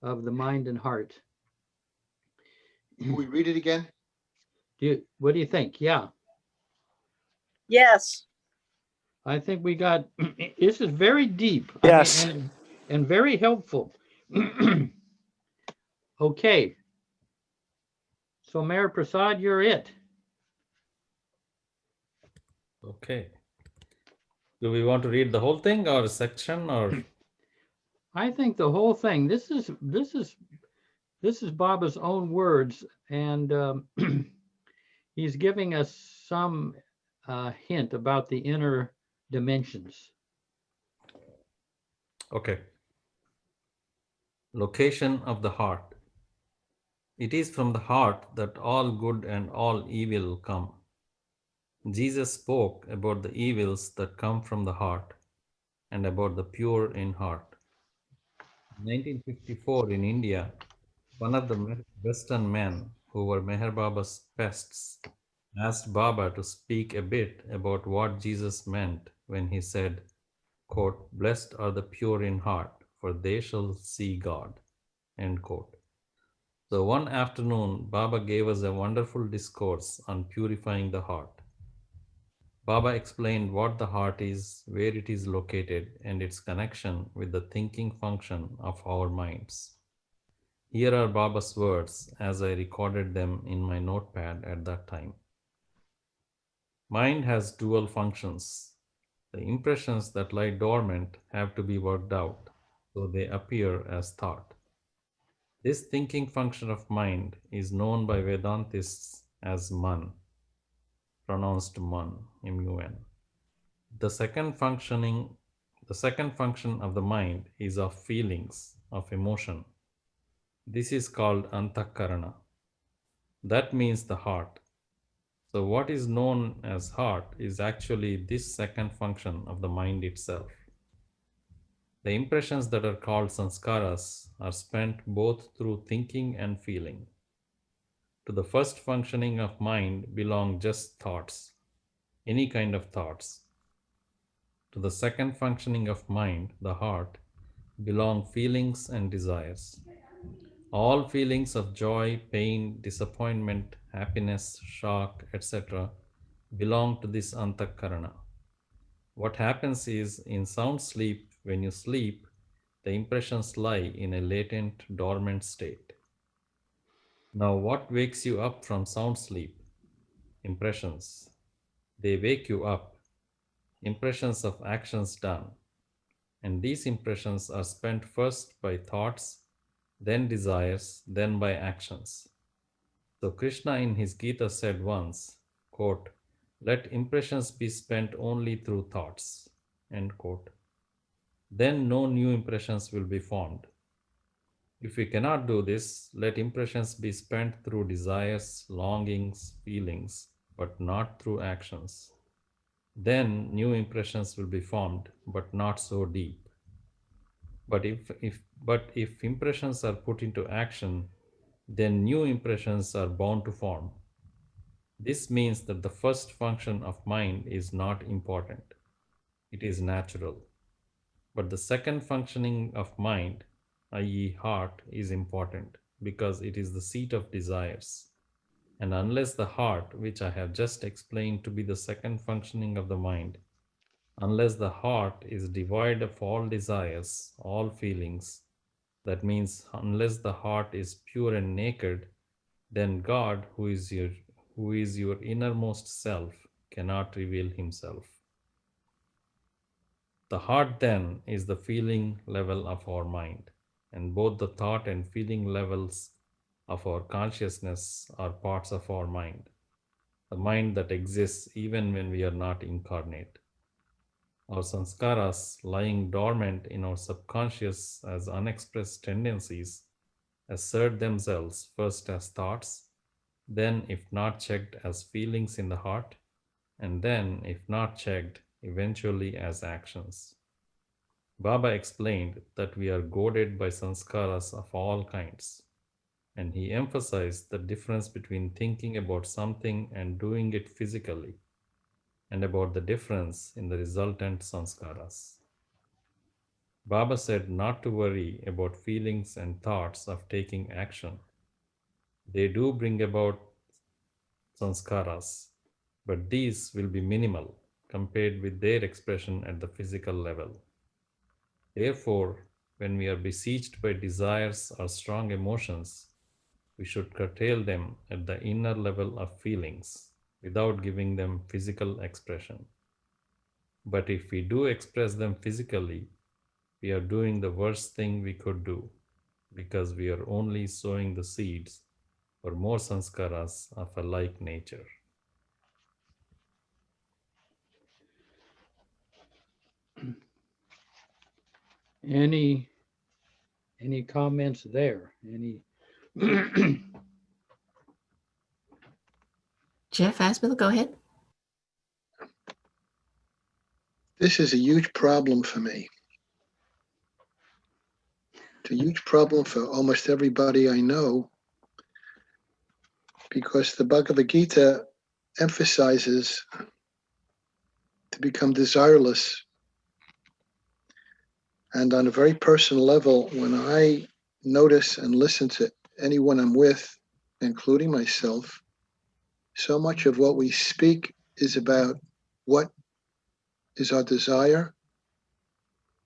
of the mind and heart. Can we read it again? What do you think? Yeah. Yes. I think we got, this is very deep. Yes. I mean, and very helpful. Okay. So Mayor Prasad, you're it. Okay. Do we want to read the whole thing or a section or? I think the whole thing. This is Baba's own words, and he's giving us some hint about the inner dimensions. Okay. Location of the heart. It is from the heart that all good and all evil come. Jesus spoke about the evils that come from the heart and about the pure in heart. In 1954 in India, one of the Western men who were Meher Baba's pests asked Baba to speak a bit about what Jesus meant when he said, quote, "Blessed are the pure in heart, for they shall see God," end quote. So one afternoon, Baba gave us a wonderful discourse on purifying the heart. Baba explained what the heart is, where it is located, and its connection with the thinking function of our minds. Here are Baba's words as I recorded them in my notepad at that time. Mind has dual functions. The impressions that lie dormant have to be worked out, so they appear as thought. This thinking function of mind is known by Vedantists as man, pronounced man, M-U-N. The second function of the mind is of feelings, of emotion. This is called antakarana. That means the heart. So what is known as heart is actually this second function of the mind itself. The impressions that are called sanskaras are spent both through thinking and feeling. To the first functioning of mind belong just thoughts, any kind of thoughts. To the second functioning of mind, the heart, belong feelings and desires. All feelings of joy, pain, disappointment, happiness, shock, etc. belong to this antakarana. What happens is, in sound sleep, when you sleep, the impressions lie in a latent, dormant state. Now, what wakes you up from sound sleep? Impressions. They wake you up. Impressions of actions done. And these impressions are spent first by thoughts, then desires, then by actions. So Krishna in his Gita said once, quote, "Let impressions be spent only through thoughts," end quote. Then no new impressions will be formed. If we cannot do this, let impressions be spent through desires, longings, feelings, but not through actions. Then new impressions will be formed, but not so deep. But if impressions are put into action, then new impressions are bound to form. This means that the first function of mind is not important. It is natural. But the second functioning of mind, i.e., heart, is important because it is the seat of desires. And unless the heart, which I have just explained to be the second functioning of the mind, unless the heart is devoid of all desires, all feelings, that means unless the heart is pure and naked, then God, who is your innermost self, cannot reveal himself. The heart then is the feeling level of our mind, and both the thought and feeling levels of our consciousness are parts of our mind, the mind that exists even when we are not incarnate. Our sanskaras, lying dormant in our subconscious as unexpressed tendencies, assert themselves first as thoughts, then, if not checked, as feelings in the heart, and then, if not checked, eventually as actions. Baba explained that we are goaded by sanskaras of all kinds, and he emphasized the difference between thinking about something and doing it physically, and about the difference in the resultant sanskaras. Baba said not to worry about feelings and thoughts of taking action. They do bring about sanskaras, but these will be minimal compared with their expression at the physical level. Therefore, when we are besieged by desires or strong emotions, we should curtail them at the inner level of feelings without giving them physical expression. But if we do express them physically, we are doing the worst thing we could do, because we are only sowing the seeds for more sanskaras of a like nature. Any comments there? Any? Jeff Asmuth, go ahead. This is a huge problem for me. It's a huge problem for almost everybody I know, because the Bhagavad Gita emphasizes to become desireless. And on a very personal level, when I notice and listen to anyone I'm with, including myself, so much of what we speak is about what is our desire.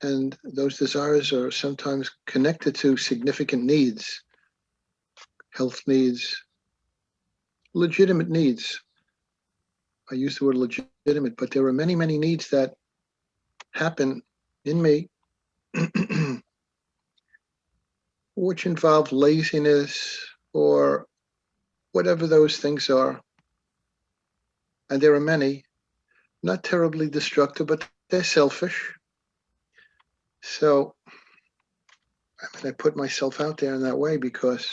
And those desires are sometimes connected to significant needs, health needs, legitimate needs. I use the word legitimate, but there are many, many needs that happen in me which involve laziness or whatever those things are. And there are many, not terribly destructive, but they're selfish. So I put myself out there in that way because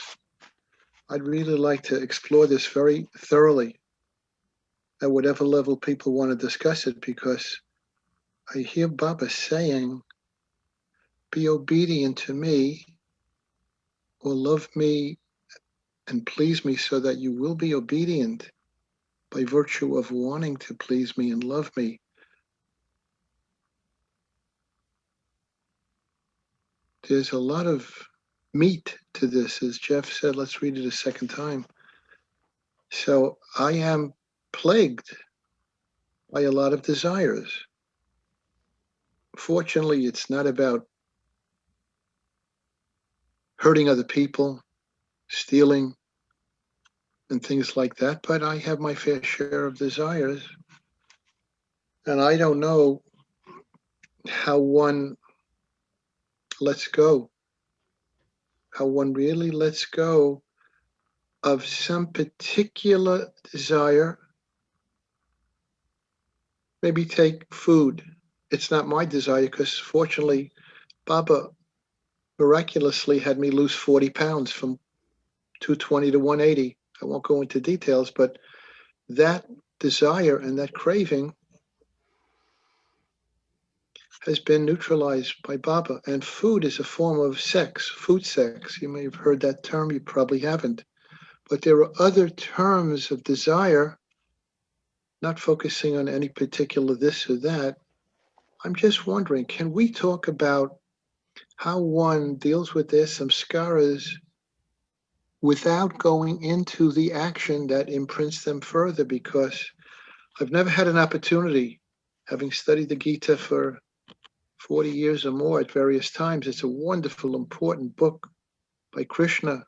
I'd really like to explore this very thoroughly at whatever level people want to discuss it, because I hear Baba saying, be obedient to me or love me and please me so that you will be obedient by virtue of wanting to please me and love me. There's a lot of meat to this. As Jeff said, let's read it a second time. So I am plagued by a lot of desires. Fortunately, it's not about hurting other people, stealing, and things like that, but I have my fair share of desires. And I don't know how one lets go, how one really lets go of some particular desire. Maybe take food. It's not my desire because fortunately, Baba miraculously had me lose 40 pounds from 220 to 180. I won't go into details, but that desire and that craving has been neutralized by Baba. And food is a form of sex, food sex. You may have heard that term, you probably haven't. But there are other terms of desire, not focusing on any particular this or that. I'm just wondering, can we talk about how one deals with their samskaras without going into the action that imprints them further? Because I've never had an opportunity, having studied the Gita for 40 years or more at various times. It's a wonderful, important book by Krishna,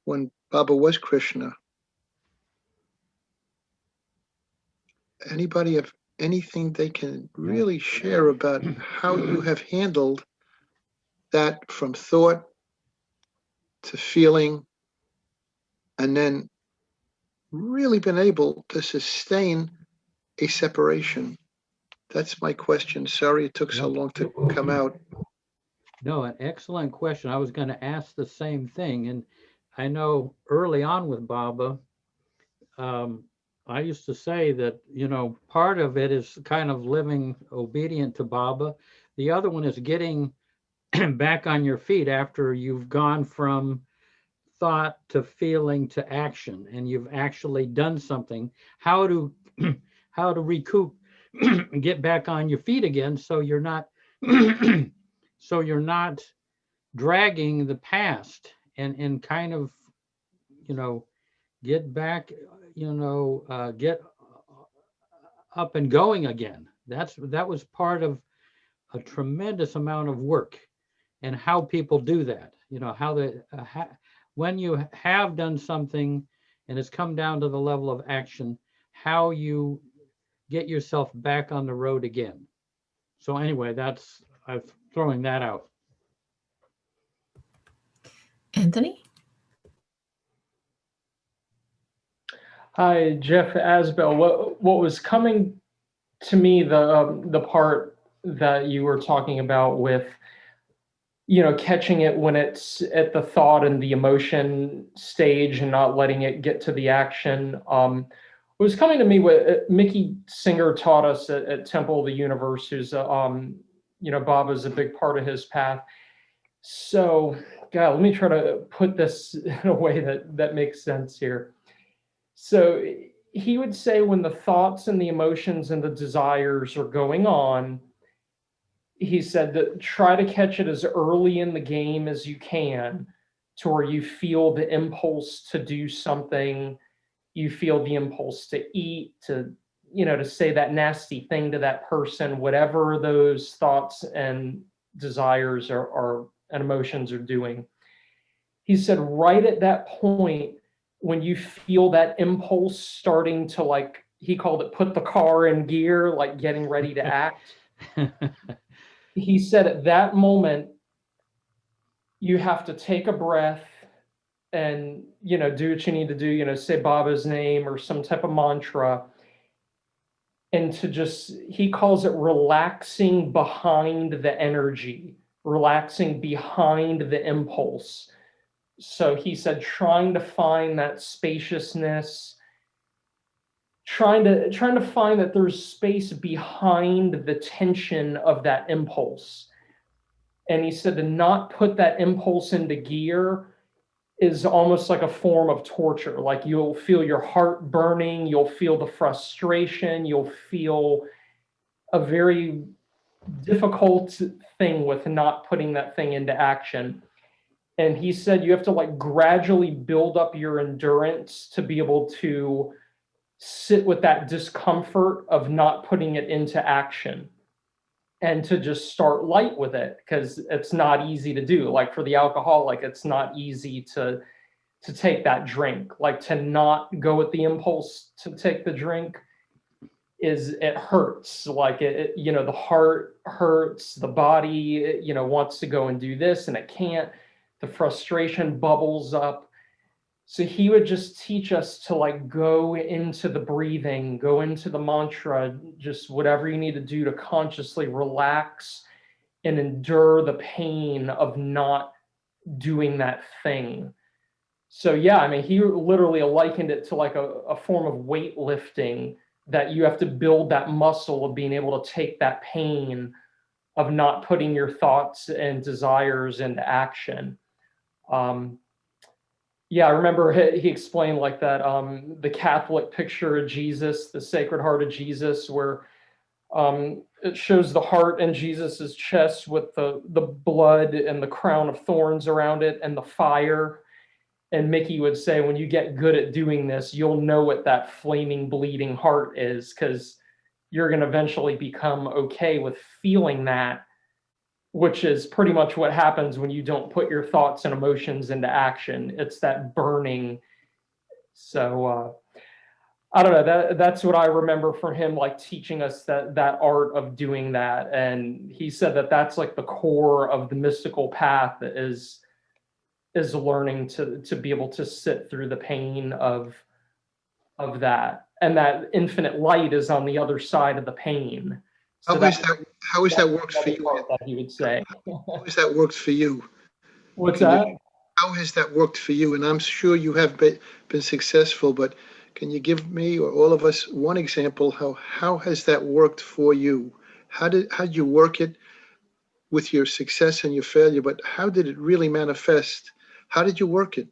when Baba was Krishna. Anybody have anything they can really share about how you have handled that from thought to feeling, and then really been able to sustain a separation? That's my question. Sorry it took so long to come out. No, an excellent question. I was going to ask the same thing. And I know early on with Baba, I used to say that, you know, part of it is kind of living obedient to Baba. The other one is getting back on your feet after you've gone from thought to feeling to action, and you've actually done something. How to recoup, get back on your feet again, so you're not so you're not dragging the past, and kind of, you know, get back, you know, get up and going again. That was part of a tremendous amount of work, and how people do that. You know, how the when you have done something and it's come down to the level of action, how you get yourself back on the road again. So anyway, I'm throwing that out. Anthony? Hi, Jeff Asbell. What was coming to me, the part that you were talking about with, you know, catching it when it's at the thought and the emotion stage and not letting it get to the action. What was coming to me, what Mickey Singer taught us at Temple of the Universe, who's, you know, Baba's a big part of his path. So, God, let me try to put this in a way that makes sense here. So he would say when the thoughts and the emotions and the desires are going on, he said that try to catch it as early in the game as you can, to where you feel the impulse to do something, you feel the impulse to eat, to, you know, to say that nasty thing to that person, whatever those thoughts and desires are and emotions are doing. He said right at that point, when you feel that impulse starting to, like, he called it, put the car in gear, like getting ready to act. He said at that moment, you have to take a breath and, you know, do what you need to do, you know, say Baba's name or some type of mantra. And to just, he calls it relaxing behind the energy, relaxing behind the impulse. So he said, trying to find that spaciousness, trying to find that there's space behind the tension of that impulse. And he said to not put that impulse into gear is almost like a form of torture. Like, you'll feel your heart burning, you'll feel the frustration, you'll feel a very difficult thing with not putting that thing into action. And he said you have to, like, gradually build up your endurance to be able to sit with that discomfort of not putting it into action, and to just start light with it, because it's not easy to do. Like for the alcoholic, it's not easy to take that drink. Like, to not go with the impulse to take the drink it hurts. Like, it, you know, the heart hurts, the body, you know, wants to go and do this and it can't. The frustration bubbles up. So he would just teach us to, like, go into the breathing, go into the mantra, just whatever you need to do to consciously relax and endure the pain of not doing that thing. So yeah, I mean, he literally likened it to like a form of weightlifting, that you have to build that muscle of being able to take that pain of not putting your thoughts and desires into action. Yeah, I remember he explained like that, the Catholic picture of Jesus, the Sacred Heart of Jesus, where it shows the heart in Jesus's chest with the blood and the crown of thorns around it and the fire. And Mickey would say, when you get good at doing this, you'll know what that flaming, bleeding heart is, because you're going to eventually become okay with feeling that, which is pretty much what happens when you don't put your thoughts and emotions into action. It's that burning. So I don't know, that's what I remember from him, like teaching us that art of doing that. And he said that that's like the core of the mystical path, is learning to be able to sit through the pain of that, and that infinite light is on the other side of the pain. So how is that worked for you? That he would say. How has that worked for you? What's that? How has that worked for you? And I'm sure you have been successful, but can you give me or all of us one example? How has that worked for you? How did you work it with your success and your failure? But how did it really manifest? How did you work it?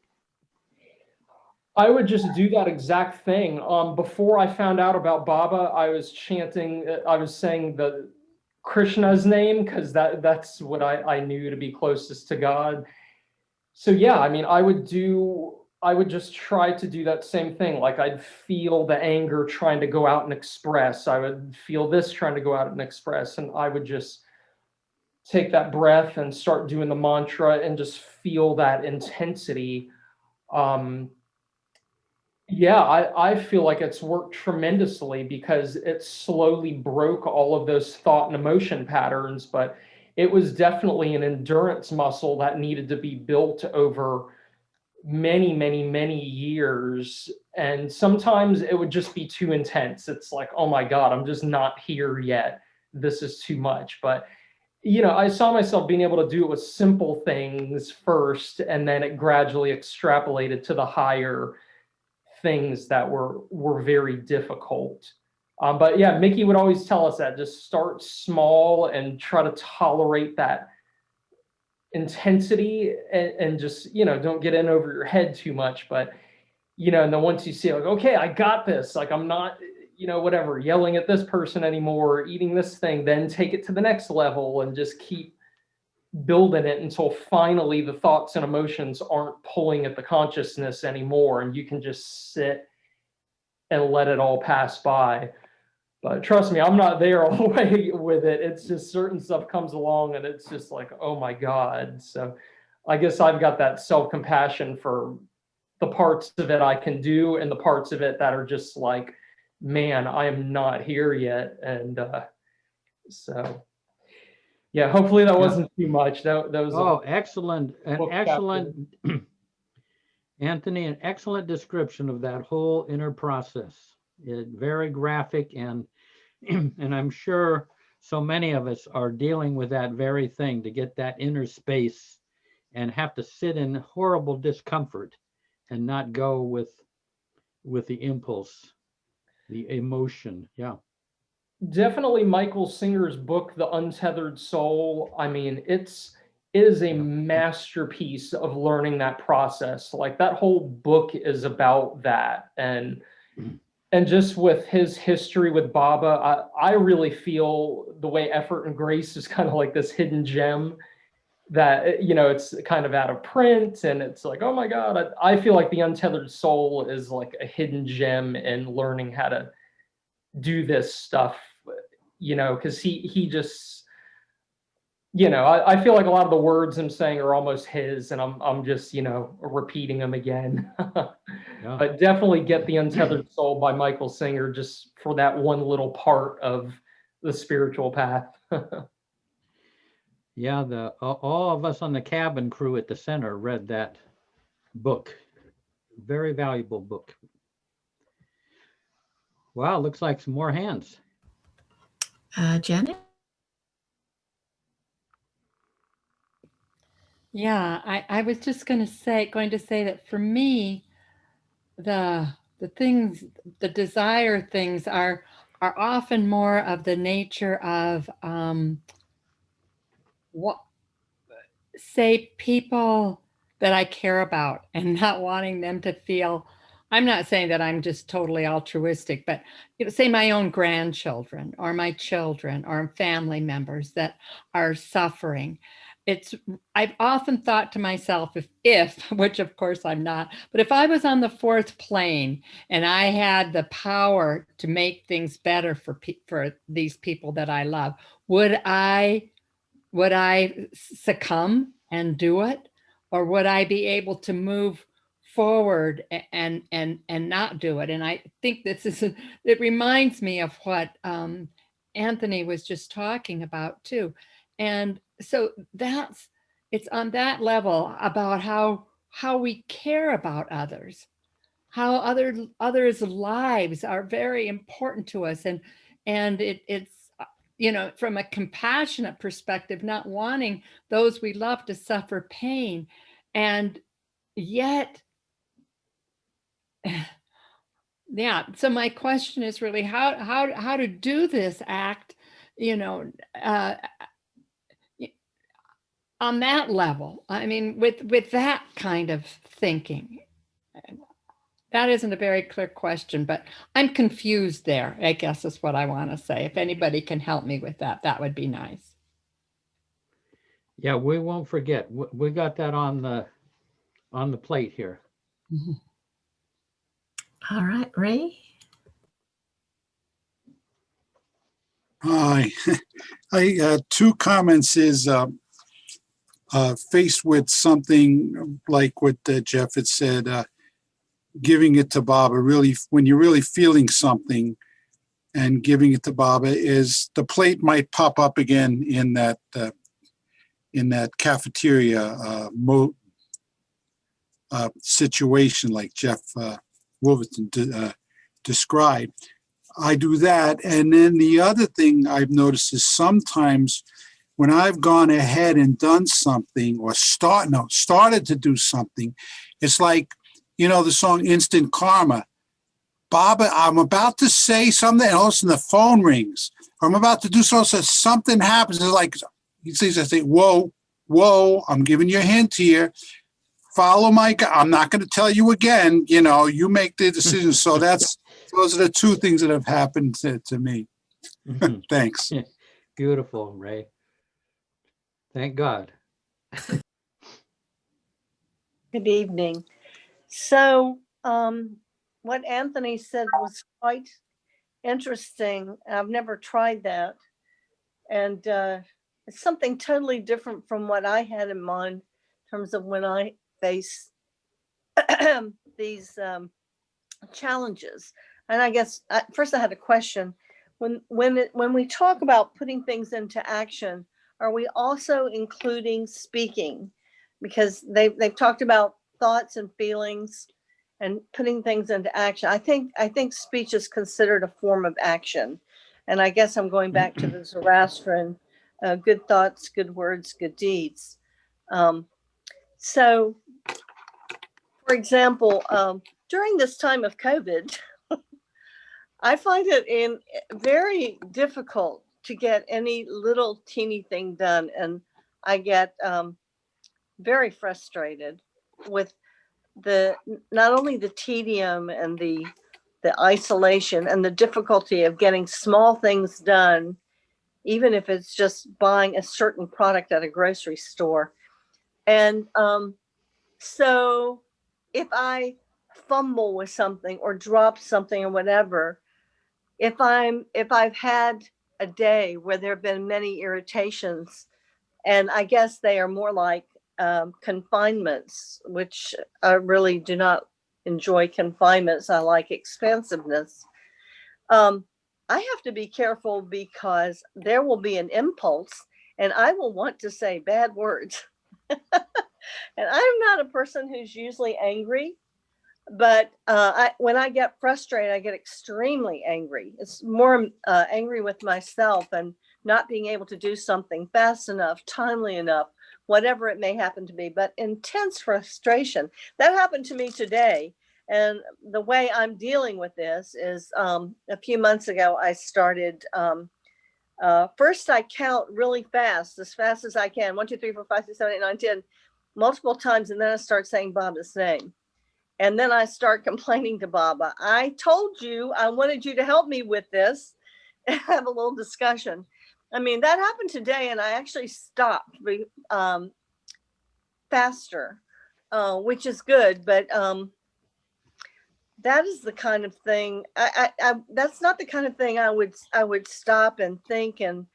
I would just do that exact thing. Before I found out about Baba, I was saying the Krishna's name, because that's what I knew to be closest to God. So yeah, I mean, I would just try to do that same thing. Like, I'd feel the anger trying to go out and express. I would feel this trying to go out and express. And I would just take that breath and start doing the mantra and just feel that intensity. Yeah, I feel like it's worked tremendously, because it slowly broke all of those thought and emotion patterns, but it was definitely an endurance muscle that needed to be built over many, many, many years. And sometimes it would just be too intense. It's like, oh my God, I'm just not here yet. This is too much. But, I saw myself being able to do it with simple things first, and then it gradually extrapolated to the higher things that were very difficult. But yeah, Mickey would always tell us that just start small and try to tolerate that intensity, and just, don't get in over your head too much. But, and then once you see, like, okay, I got this, like, I'm not, whatever, yelling at this person anymore, eating this thing, then take it to the next level and just keep building it until finally the thoughts and emotions aren't pulling at the consciousness anymore, and you can just sit and let it all pass by. But trust me, I'm not there all the way with it. It's just certain stuff comes along and it's just like, oh my God. So I guess I've got that self-compassion for the parts of it I can do, and the parts of it that are just like, man, I am not here yet. And so yeah, hopefully that wasn't too much. That was excellent. Anthony, an excellent description of that whole inner process. Very graphic, and I'm sure so many of us are dealing with that very thing, to get that inner space and have to sit in horrible discomfort and not go with the impulse, the emotion. Yeah. Definitely Michael Singer's book, The Untethered Soul. I mean, it is a masterpiece of learning that process. Like, that whole book is about that. And just with his history with Baba, I really feel the way Effort&Grace is kind of like this hidden gem that, it's kind of out of print, and it's like, oh my God, I feel like The Untethered Soul is like a hidden gem in learning how to do this stuff, because he just, I feel like a lot of the words I'm saying are almost his, and I'm just, repeating them again. Yeah. But definitely get The Untethered Soul by Michael Singer, just for that one little part of the spiritual path. Yeah, all of us on the cabin crew at the center read that book. Very valuable book. Wow, looks like some more hands. Janet? Yeah, I was just going to say that for me, the things, the desire things are often more of the nature of what, say, people that I care about, and not wanting them to feel. I'm not saying that I'm just totally altruistic, but say my own grandchildren or my children or family members that are suffering. I've often thought to myself, if which of course I'm not, but if I was on the fourth plane and I had the power to make things better for these people that I love, would I succumb and do it, or would I be able to move forward and not do it? And I think it reminds me of what Anthony was just talking about too. And so it's on that level about how we care about others, how others' lives are very important to us, and it's from a compassionate perspective, not wanting those we love to suffer pain. And yet, yeah, so my question is really how to do this act, on that level. I mean, with that kind of thinking. That isn't a very clear question, but I'm confused there, I guess is what I want to say. If anybody can help me with that, that would be nice. Yeah, we won't forget. We got that on the plate here. Mm-hmm. All right, Ray. Hi. I two comments is faced with something like what Jeff had said, giving it to Baba, really, when you're really feeling something and giving it to Baba, is the plate might pop up again in that cafeteria situation like Jeff Wolverton described. I do that. And then the other thing I've noticed is sometimes when I've gone ahead and done something or started to do something, it's like, the song Instant Karma. Baba, I'm about to say something, and all of a sudden the phone rings. Or I'm about to do something happens. It's like, he says, I say, whoa, I'm giving you a hint here. Follow my guide. I'm not going to tell you again. You make the decision. So those are the two things that have happened to me. Thanks. Beautiful, Ray. Thank God. Good evening. So what Anthony said was quite interesting. I've never tried that. And it's something totally different from what I had in mind in terms of when I face these challenges. And I guess first I had a question. When we talk about putting things into action, are we also including speaking? Because they've talked about thoughts and feelings and putting things into action. I think speech is considered a form of action. And I guess I'm going back to the Zoroastrian, good thoughts, good words, good deeds. So, for example, during this time of COVID, I find it very difficult to get any little teeny thing done. And I get very frustrated with not only the tedium and the isolation and the difficulty of getting small things done, even if it's just buying a certain product at a grocery store. And so if I fumble with something or drop something or whatever, if I've had a day where there have been many irritations, and I guess they are more like confinements, which I really do not enjoy confinements. I like expansiveness. I have to be careful because there will be an impulse and I will want to say bad words. And I'm not a person who's usually angry, but when I get frustrated, I get extremely angry. It's more angry with myself and not being able to do something fast enough, timely enough, whatever it may happen to be, but intense frustration. That happened to me today. And the way I'm dealing with this is a few months ago, I started, first I count really fast, as fast as I can, 1, 2, 3, 4, 5, 6, 7, 8, 9, 10, multiple times. And then I start saying Baba's name. And then I start complaining to Baba. I told you, I wanted you to help me with this, and have a little discussion. I mean, that happened today, and I actually stopped faster, which is good. But that is the kind of thing. That's not the kind of thing I would stop and think and,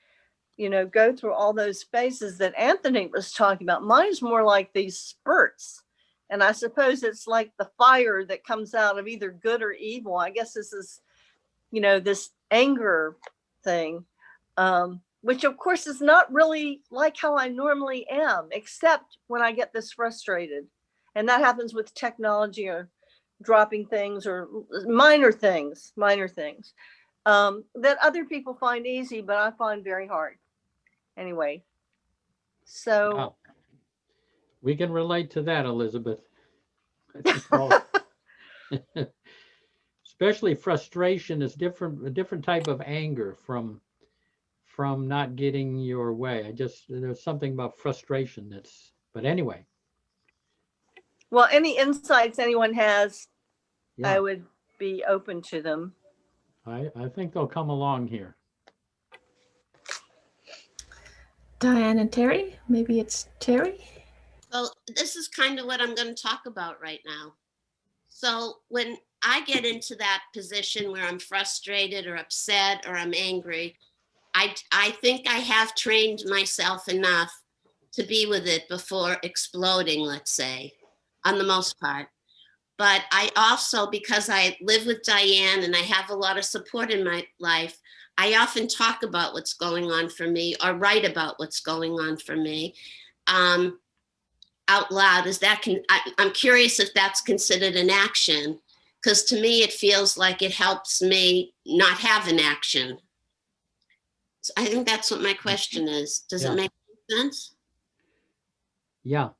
you know, go through all those phases that Anthony was talking about. Mine is more like these spurts. And I suppose it's like the fire that comes out of either good or evil. I guess this is, you know, this anger thing, which of course is not really like how I normally am, except when I get this frustrated. And that happens with technology or dropping things or minor things that other people find easy, but I find very hard. Anyway, so. Wow. We can relate to that, Elizabeth. Especially frustration is a different type of anger from not getting your way. There's something about frustration but anyway. Well, any insights anyone has, yeah. I would be open to them. I think they'll come along here. Diane and Terry, maybe it's Terry. Well, this is kind of what I'm going to talk about right now. So when I get into that position where I'm frustrated or upset or I'm angry, I think I have trained myself enough to be with it before exploding, let's say, on the most part. But I also, because I live with Diane and I have a lot of support in my life, I often talk about what's going on for me or write about what's going on for me. Out loud. I'm curious if that's considered an action, because to me it feels like it helps me not have an action. So I think that's what my question is. Does it make sense? Yeah.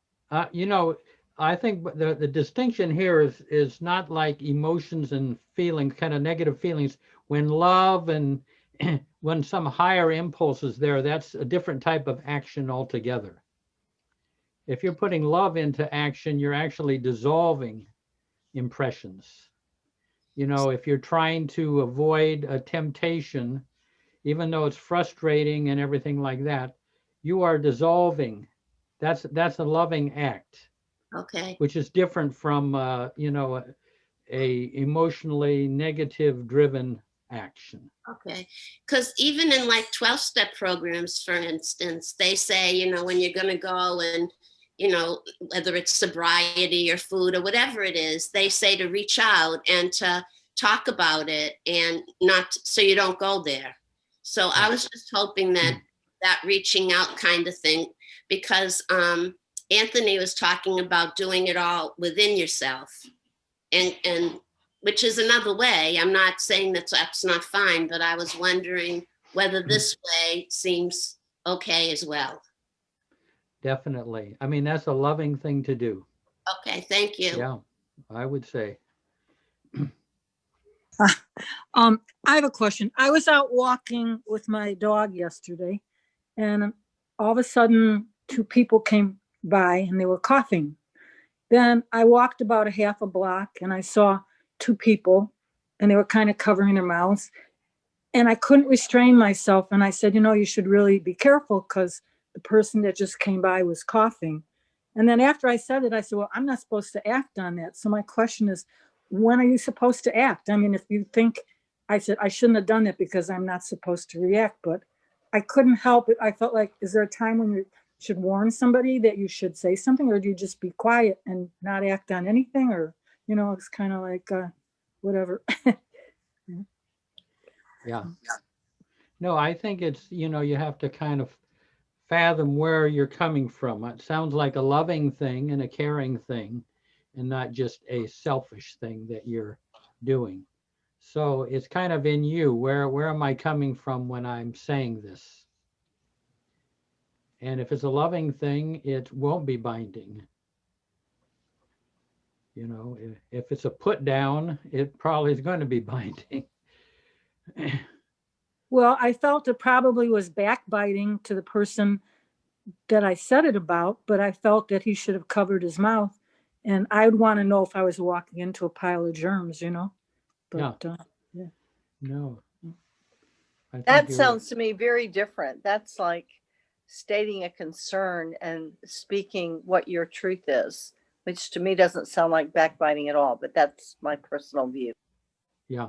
You know, I think the distinction here is not like emotions and feelings, kind of negative feelings. When love and when some higher impulse is there, that's a different type of action altogether. If you're putting love into action, you're actually dissolving impressions. You know, if you're trying to avoid a temptation, even though it's frustrating and everything like that, you are dissolving. That's a loving act. Okay. Which is different from, you know, a emotionally negative driven action. Okay. Because even in like 12-step programs, for instance, they say, you know, when you're going to go and, you know, whether it's sobriety or food or whatever it is, they say to reach out and to talk about it and not so you don't go there. So I was just hoping that reaching out kind of thing, because Anthony was talking about doing it all within yourself, and which is another way. I'm not saying that's not fine, but I was wondering whether this way seems okay as well. Definitely. I mean, that's a loving thing to do. Okay, thank you. Yeah, I would say. I have a question. I was out walking with my dog yesterday, and all of a sudden 2 people came by and they were coughing. Then I walked about a half a block and I saw 2 people and they were kind of covering their mouths, and I couldn't restrain myself. And I said, you know, you should really be careful because the person that just came by was coughing. And then after I said it, I said, well, I'm not supposed to act on that. So my question is, when are you supposed to act? I mean, if you think, I said, I shouldn't have done it because I'm not supposed to react, but I couldn't help it. I felt like, is there a time when you should warn somebody that you should say something, or do you just be quiet and not act on anything? Or, you know, it's kind of like, whatever. Yeah. No, I think it's, you know, you have to kind of fathom where you're coming from. It sounds like a loving thing and a caring thing, and not just a selfish thing that you're doing. So it's kind of in you. Where am I coming from when I'm saying this? And if it's a loving thing, it won't be binding. You know, if it's a put down, it probably is going to be binding. Well, I felt it probably was backbiting to the person that I said it about, but I felt that he should have covered his mouth. And I would want to know if I was walking into a pile of germs, you know? But, yeah. No. That sounds to me very different. That's like stating a concern and speaking what your truth is, which to me doesn't sound like backbiting at all, but that's my personal view. Yeah,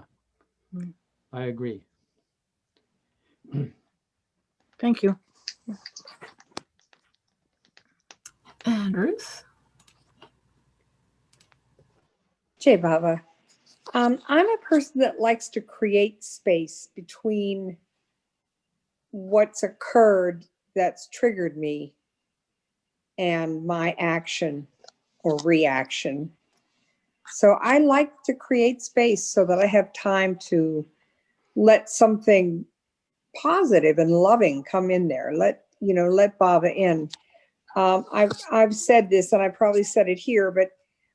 I agree. Thank you. And Ruth? Jay Baba. I'm a person that likes to create space between what's occurred that's triggered me and my action or reaction. So I like to create space so that I have time to let something positive and loving come in there. Let Baba in. I've said this, and I probably said it here, but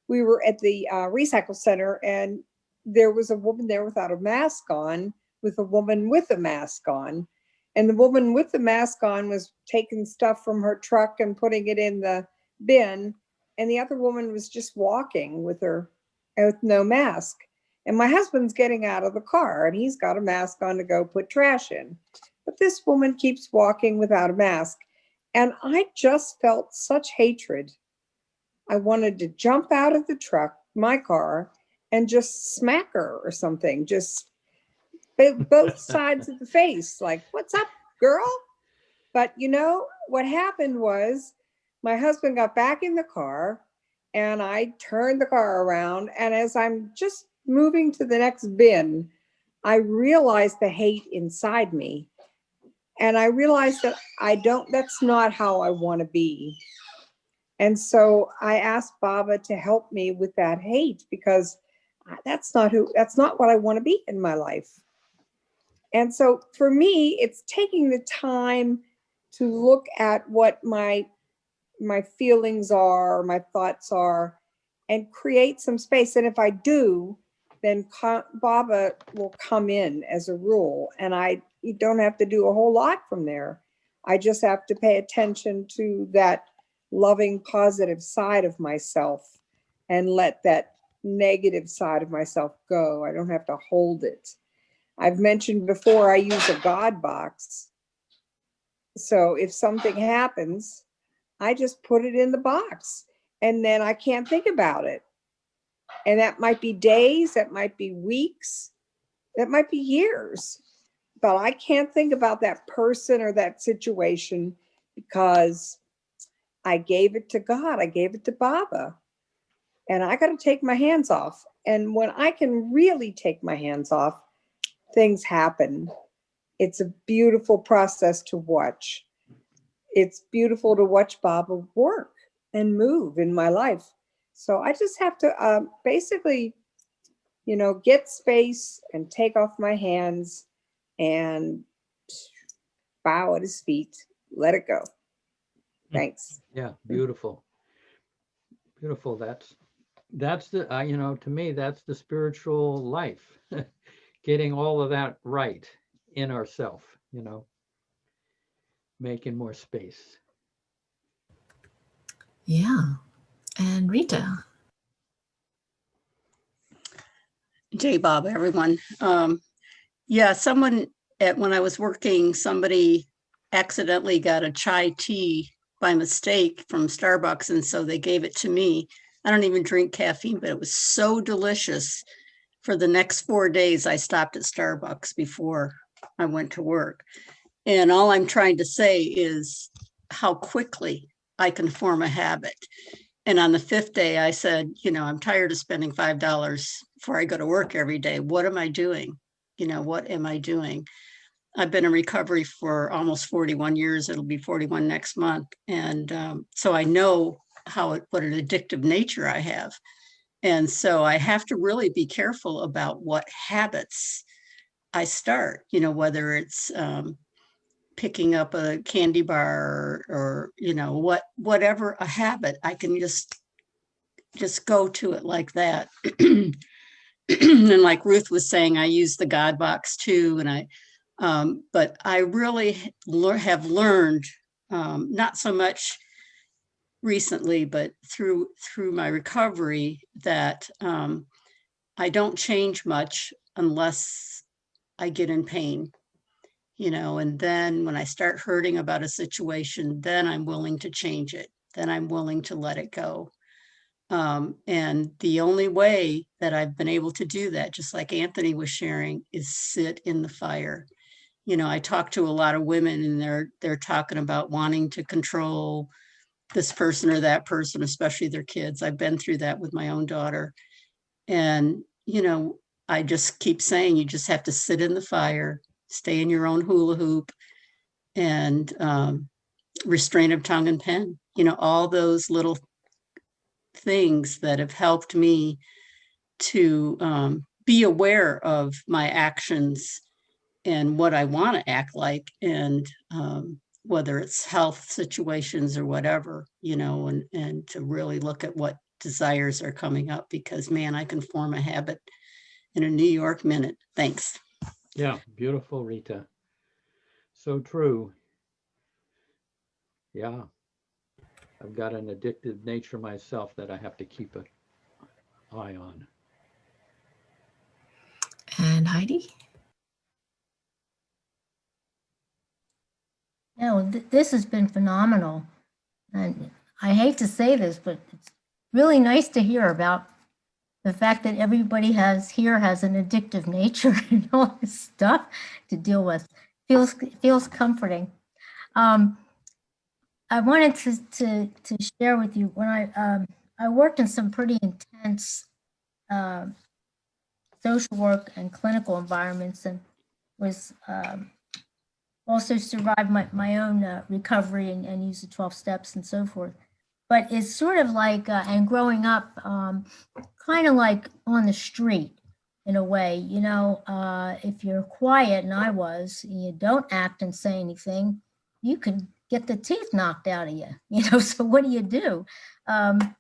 we were at the recycle center, and there was a woman there without a mask on, with a woman with a mask on. And the woman with the mask on was taking stuff from her truck and putting it in the bin. And the other woman was just walking with no mask. And my husband's getting out of the car, and he's got a mask on to go put trash in. But this woman keeps walking without a mask. And I just felt such hatred. I wanted to jump out of the truck, my car, and just smack her or something. Just both sides of the face, like, what's up, girl? But you know, what happened was my husband got back in the car, and I turned the car around, and as I'm just moving to the next bin, I realized the hate inside me. And I realized that that's not how I want to be. And so I asked Baba to help me with that hate, because that's not what I want to be in my life. And so for me, it's taking the time to look at what my feelings are, my thoughts are, and create some space. And if I do, then Baba will come in as a rule. And you don't have to do a whole lot from there. I just have to pay attention to that loving, positive side of myself and let that negative side of myself go. I don't have to hold it. I've mentioned before, I use a God box. So if something happens, I just put it in the box, and then I can't think about it. And that might be days, that might be weeks, that might be years, but I can't think about that person or that situation because I gave it to God. I gave it to Baba, and I got to take my hands off. And when I can really take my hands off, things happen. It's a beautiful process to watch. It's beautiful to watch Baba work and move in my life. So I just have to basically, get space and take off my hands and bow at his feet, let it go. Thanks. Yeah, beautiful. Beautiful. That's the, to me, that's the spiritual life. Getting all of that right in ourselves, making more space. Yeah. And Rita. Jay Bob, everyone. Someone when I was working, somebody accidentally got a chai tea by mistake from Starbucks, and so they gave it to me. I don't even drink caffeine, but it was so delicious. For the next 4 days, I stopped at Starbucks before I went to work. And all I'm trying to say is how quickly I can form a habit. And on the 5th day, I said, I'm tired of spending $5 before I go to work every day. What am I doing? What am I doing? I've been in recovery for almost 41 years. It'll be 41 next month. And so I know what an addictive nature I have. And so I have to really be careful about what habits I start, whether it's picking up a candy bar or you know, whatever a habit, I can just go to it like that. And like Ruth was saying, I use the God box too. And but I really have learned, not so much recently, but through my recovery, that I don't change much unless I get in pain, you know, and then when I start hurting about a situation, then I'm willing to change it. Then I'm willing to let it go. And the only way that I've been able to do that, just like Anthony was sharing, is sit in the fire. You know, I talk to a lot of women and they're talking about wanting to control this person or that person, especially their kids. I've been through that with my own daughter. And, you know, I just keep saying, you just have to sit in the fire, stay in your own hula hoop, and restraint of tongue and pen, you know, all those little things that have helped me to be aware of my actions and what I want to act like, and whether it's health situations or whatever, you know, and to really look at what desires are coming up, because man, I can form a habit in a New York minute. Thanks. Yeah, beautiful, Rita. So true. Yeah. I've got an addictive nature myself that I have to keep an eye on. And Heidi? No, this has been phenomenal. And I hate to say this, but it's really nice to hear about the fact that everybody here has an addictive nature and all this stuff to deal with. Feels comforting. I wanted to share with you, when I worked in some pretty intense social work and clinical environments, and was also survived my own recovery and used the 12 steps and so forth. But it's sort of like, and growing up, kind of like on the street in a way, you know, if you're quiet, and I was, you don't act and say anything, you could get the teeth knocked out of you, you know, so what do you do? And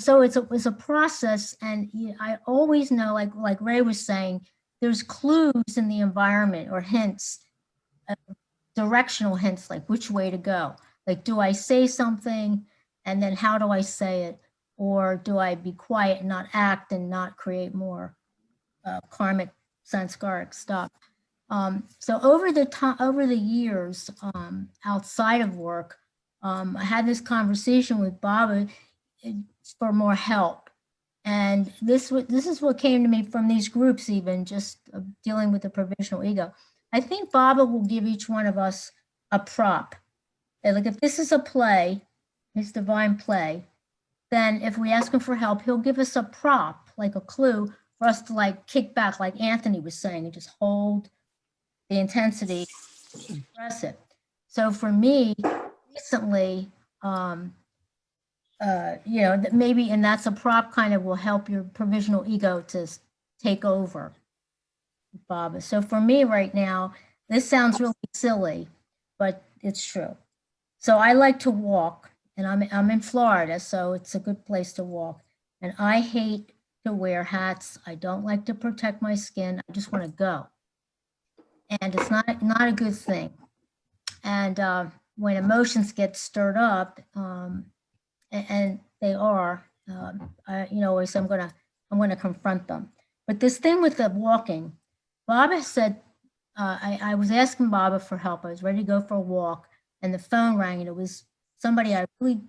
so it's a process, and I always know, like Ray was saying, there's clues in the environment or hints, directional hints, like which way to go. Like, do I say something, and then how do I say it? Or do I be quiet and not act and not create more karmic, sanskaric stuff? So over the years, outside of work, I had this conversation with Baba for more help. And this is what came to me from these groups, even just dealing with the provisional ego. I think Baba will give each one of us a prop. And like, if this is a play, his divine play, then if we ask him for help, he'll give us a prop, like a clue for us to like kick back, like Anthony was saying, and just hold the intensity, express it. So for me, recently, you know, that maybe, and that's a prop, kind of will help your provisional ego to take over, Baba. So for me right now, this sounds really silly, but it's true. So I like to walk, and I'm in Florida, so it's a good place to walk. And I hate to wear hats. I don't like to protect my skin. I just want to go. And it's not a good thing. And when emotions get stirred up, and they are, you know, always I'm gonna confront them. But this thing with the walking, Baba said, I was asking Baba for help. I was ready to go for a walk, and the phone rang, and it was somebody I really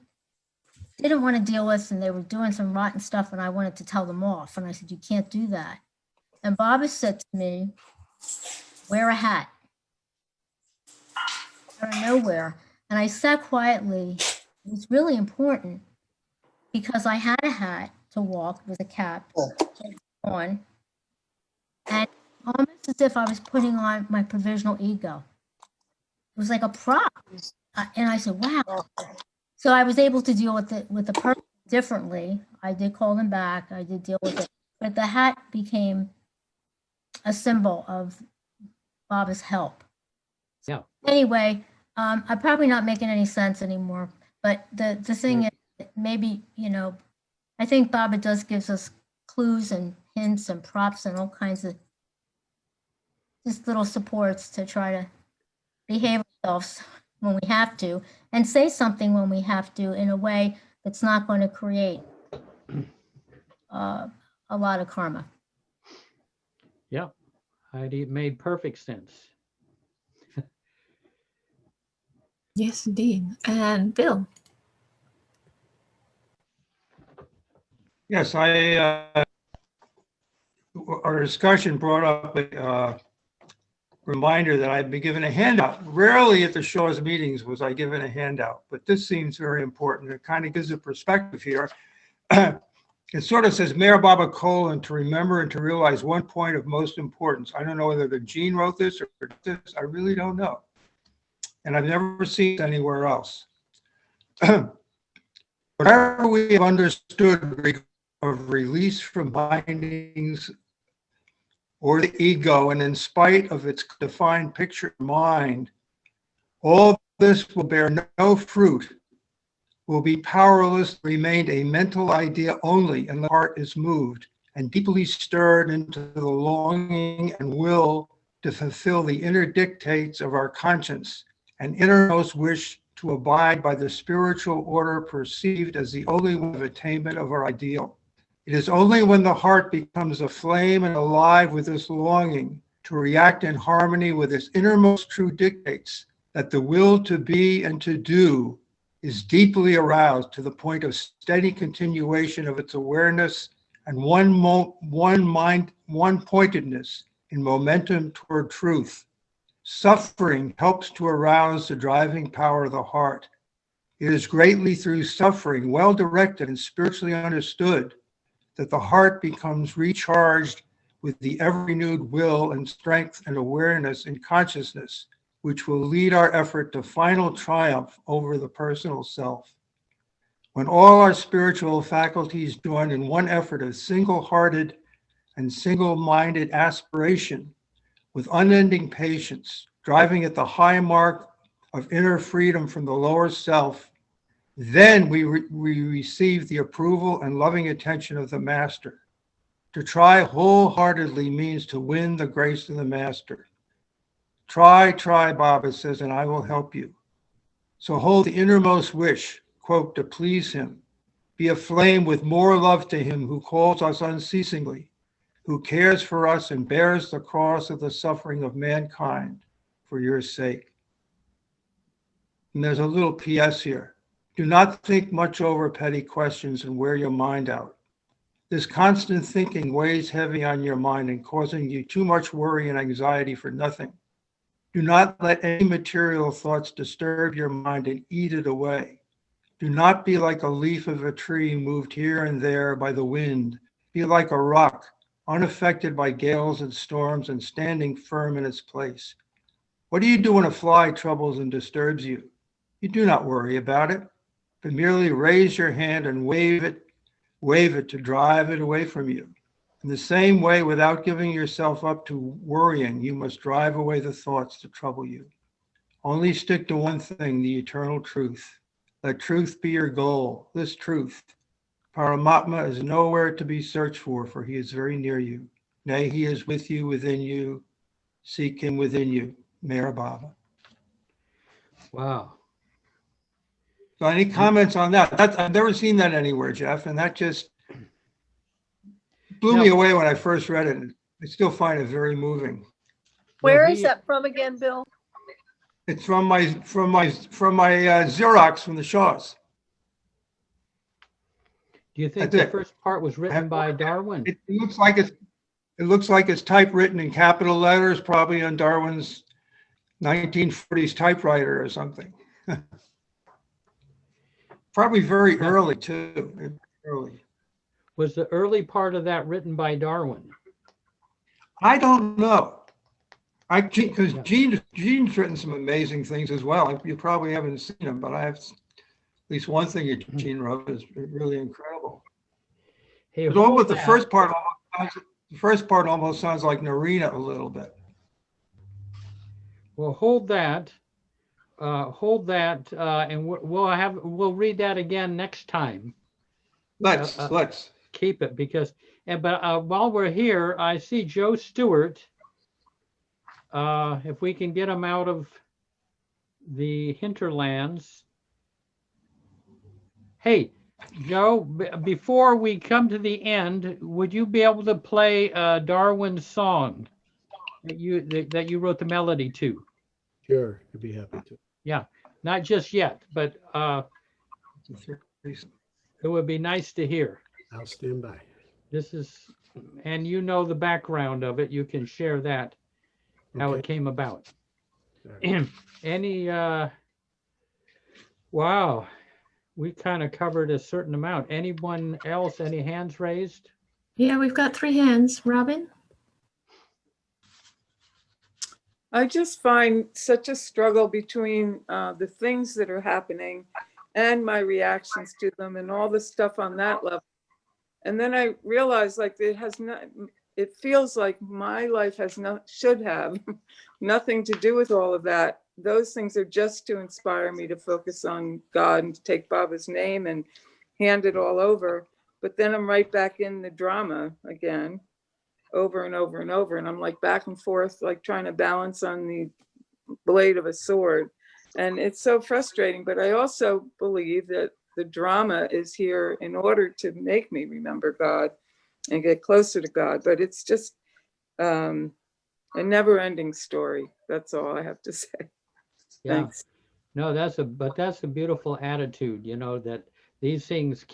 didn't want to deal with, and they were doing some rotten stuff, and I wanted to tell them off. And I said, you can't do that. And Baba said to me, wear a hat. Out of nowhere. And I sat quietly. It was really important because I had a hat to walk with a cap on, and almost as if I was putting on my provisional ego. It was like a prop. And I said, wow. So I was able to deal with the person differently. I did call them back. I did deal with it. But the hat became a symbol of Baba's help. Yeah. Anyway, I'm probably not making any sense anymore, but the thing is, maybe, I think Baba does gives us clues and hints and props and all kinds of just little supports to try to behave ourselves when we have to and say something when we have to in a way that's not going to create a lot of karma. Yeah, Heidi, it made perfect sense. Yes, indeed. And Bill. Yes, our discussion brought up a reminder that I've been given a handout. Rarely at the Shaw's meetings was I given a handout, but this seems very important. It kind of gives a perspective here. It sort of says, Mayor Baba : to remember and to realize one point of most importance. I don't know whether the Gene wrote this or this. I really don't know. And I've never seen it anywhere else. Whatever we have understood of release from bindings or the ego, and in spite of its defined picture mind, all this will bear no fruit, will be powerless, remain a mental idea only, and the heart is moved and deeply stirred into the longing and will to fulfill the inner dictates of our conscience and innermost wish to abide by the spiritual order perceived as the only way of attainment of our ideal. It is only when the heart becomes aflame and alive with this longing to react in harmony with its innermost true dictates that the will to be and to do is deeply aroused to the point of steady continuation of its awareness and one pointedness in momentum toward truth. Suffering helps to arouse the driving power of the heart. It is greatly through suffering, well directed and spiritually understood, that the heart becomes recharged with the ever-renewed will and strength and awareness and consciousness, which will lead our effort to final triumph over the personal self. When all our spiritual faculties join in one effort of single-hearted and single-minded aspiration with unending patience, driving at the high mark of inner freedom from the lower self, then we receive the approval and loving attention of the Master. To try wholeheartedly means to win the grace of the Master. Try, Baba says, and I will help you. So hold the innermost wish, quote, to please him. Be aflame with more love to him who calls us unceasingly, who cares for us and bears the cross of the suffering of mankind for your sake. And there's a little PS here. Do not think much over petty questions and wear your mind out. This constant thinking weighs heavy on your mind and causing you too much worry and anxiety for nothing. Do not let any material thoughts disturb your mind and eat it away. Do not be like a leaf of a tree moved here and there by the wind. Be like a rock, unaffected by gales and storms and standing firm in its place. What do you do when a fly troubles and disturbs you? You do not worry about it, but merely raise your hand and wave it to drive it away from you. In the same way, without giving yourself up to worrying, you must drive away the thoughts that trouble you. Only stick to one thing, the eternal truth. Let truth be your goal, this truth. Paramatma is nowhere to be searched for he is very near you. Nay, he is with you, within you. Seek him within you. Mayor Baba. Wow. So any comments on that? I've never seen that anywhere, Jeff, and that just blew me away when I first read it. I still find it very moving. Where is that from again, Bill? It's from my Xerox from the Shaws. Do you think the first part was written by Darwin? It looks like it's typewritten in capital letters, probably on Darwin's 1940s typewriter or something. Probably very early too. Early. Was the early part of that written by Darwin? I don't know. Because Gene's written some amazing things as well. You probably haven't seen them, but I have at least one thing that Gene wrote is really incredible. Hey, but the first part almost sounds like Narina a little bit. Well, hold that. And we'll read that again next time. Let's keep it because. But while we're here, I see Joe Stewart. If we can get him out of the hinterlands. Hey, Joe, before we come to the end, would you be able to play Darwin's song that you wrote the melody to? Sure, I'd be happy to. Yeah, not just yet, but it would be nice to hear. I'll stand by. This is, and you know the background of it. You can share that, how it came about. Any, wow, we kind of covered a certain amount. Anyone else, any hands raised? Yeah, we've got 3 hands. Robin? I just find such a struggle between the things that are happening and my reactions to them and all the stuff on that level. And then I realized like it feels like my life should have nothing to do with all of that. Those things are just to inspire me to focus on God and to take Baba's name and hand it all over. But then I'm right back in the drama again, over and over and over. And I'm like back and forth, like trying to balance on the blade of a sword. And it's so frustrating. But I also believe that the drama is here in order to make me remember God and get closer to God. But it's just a never-ending story. That's all I have to say. Yeah. Thanks. No, that's a beautiful attitude, you know, that these things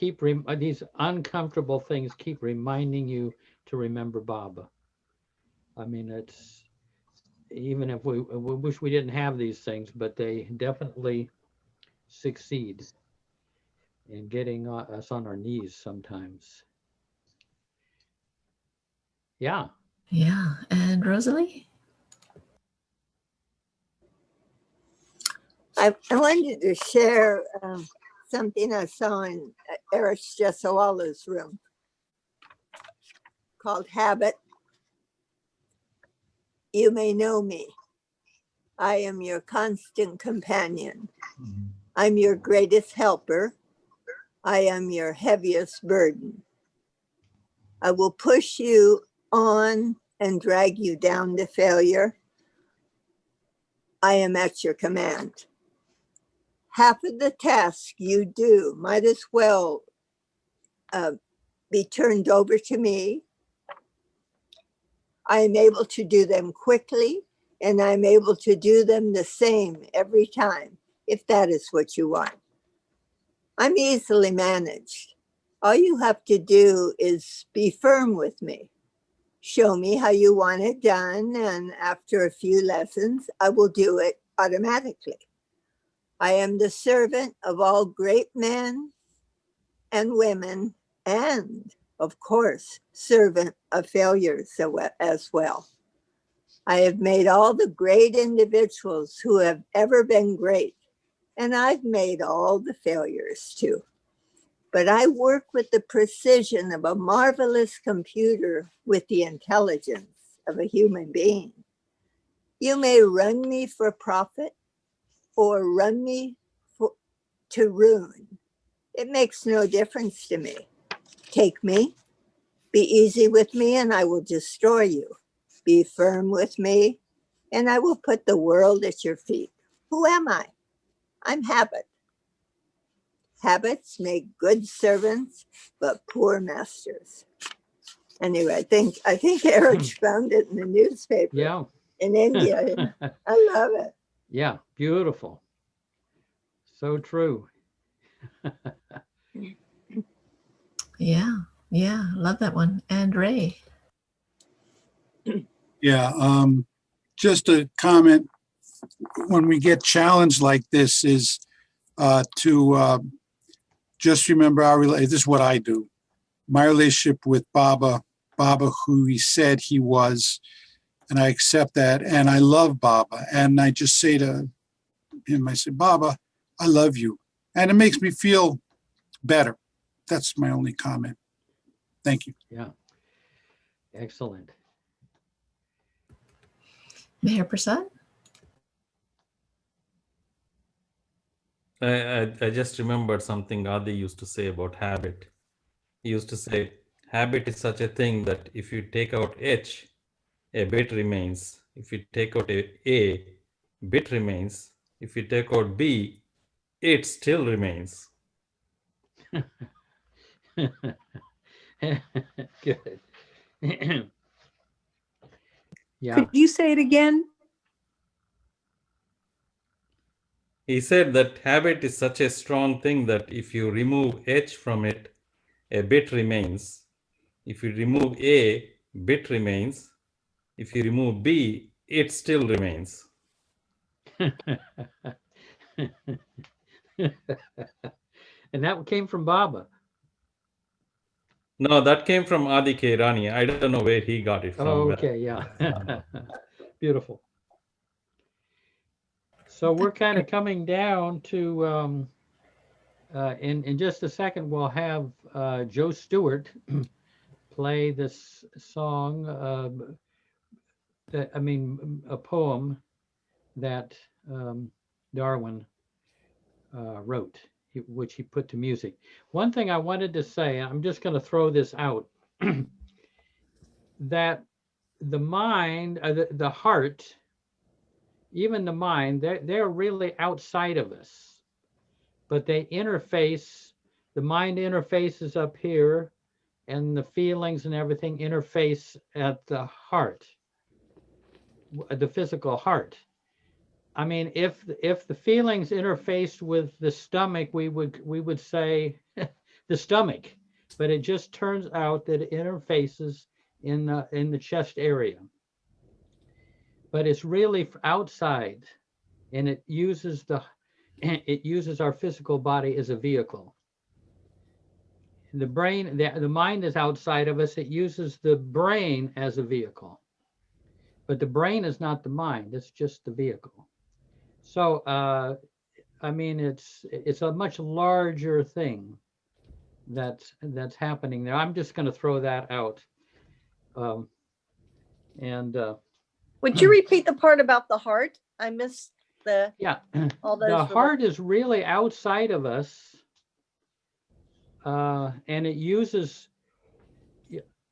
these uncomfortable things keep reminding you to remember Baba. I mean, it's, even if we wish we didn't have these things, but they definitely succeed in getting us on our knees sometimes. Yeah. Yeah. And Rosalie? I wanted to share something I saw in Eric Jesawala's room called Habit. You may know me. I am your constant companion. I'm your greatest helper. I am your heaviest burden. I will push you on and drag you down to failure. I am at your command. Half of the task you do might as well be turned over to me. I am able to do them quickly, and I'm able to do them the same every time, if that is what you want. I'm easily managed. All you have to do is be firm with me. Show me how you want it done, and after a few lessons, I will do it automatically. I am the servant of all great men and women, and of course, servant of failures as well. I have made all the great individuals who have ever been great, and I've made all the failures too. But I work with the precision of a marvelous computer with the intelligence of a human being. You may run me for profit or run me to ruin. It makes no difference to me. Take me, be easy with me, and I will destroy you. Be firm with me, and I will put the world at your feet. Who am I? I'm habit. Habits make good servants, but poor masters. Anyway, I think Eric found it in the newspaper in India. I love it. Yeah, beautiful. So true. Yeah, love that one. And Ray? Yeah, just a comment when we get challenged like this is to just remember this is what I do. My relationship with Baba, who he said he was, and I accept that, and I love Baba. And I just say to him, I say, Baba, I love you. And it makes me feel better. That's my only comment. Thank you. Yeah. Excellent. Mayor Prasad? I just remembered something Adi used to say about habit. He used to say, habit is such a thing that if you take out H, a bit remains. If you take out a bit remains. If you take out B, it still remains. Good. Yeah. Could you say it again? He said that habit is such a strong thing that if you remove H from it, a bit remains. If you remove A, bit remains. If you remove B, it still remains. And that came from Baba. No, that came from Adi Kairani. I don't know where he got it from. Oh, okay, yeah. Beautiful. So we're kind of coming down to, in just a second, we'll have Joe Stewart play this song, a poem that Darwin wrote, which he put to music. One thing I wanted to say, I'm just going to throw this out, that the mind, the heart, even the mind, they're really outside of us, but they interface. The mind interfaces up here, and the feelings and everything interface at the heart, the physical heart. I mean, if the feelings interfaced with the stomach, we would say the stomach, but it just turns out that it interfaces in the chest area. But it's really outside, and it uses our physical body as a vehicle. The brain, the mind is outside of us. It uses the brain as a vehicle, but the brain is not the mind. It's just the vehicle. So, I mean, it's a much larger thing that's happening there. I'm just going to throw that out. Would you repeat the part about the heart? I missed the. Yeah. All those the heart is really outside of us, and it uses.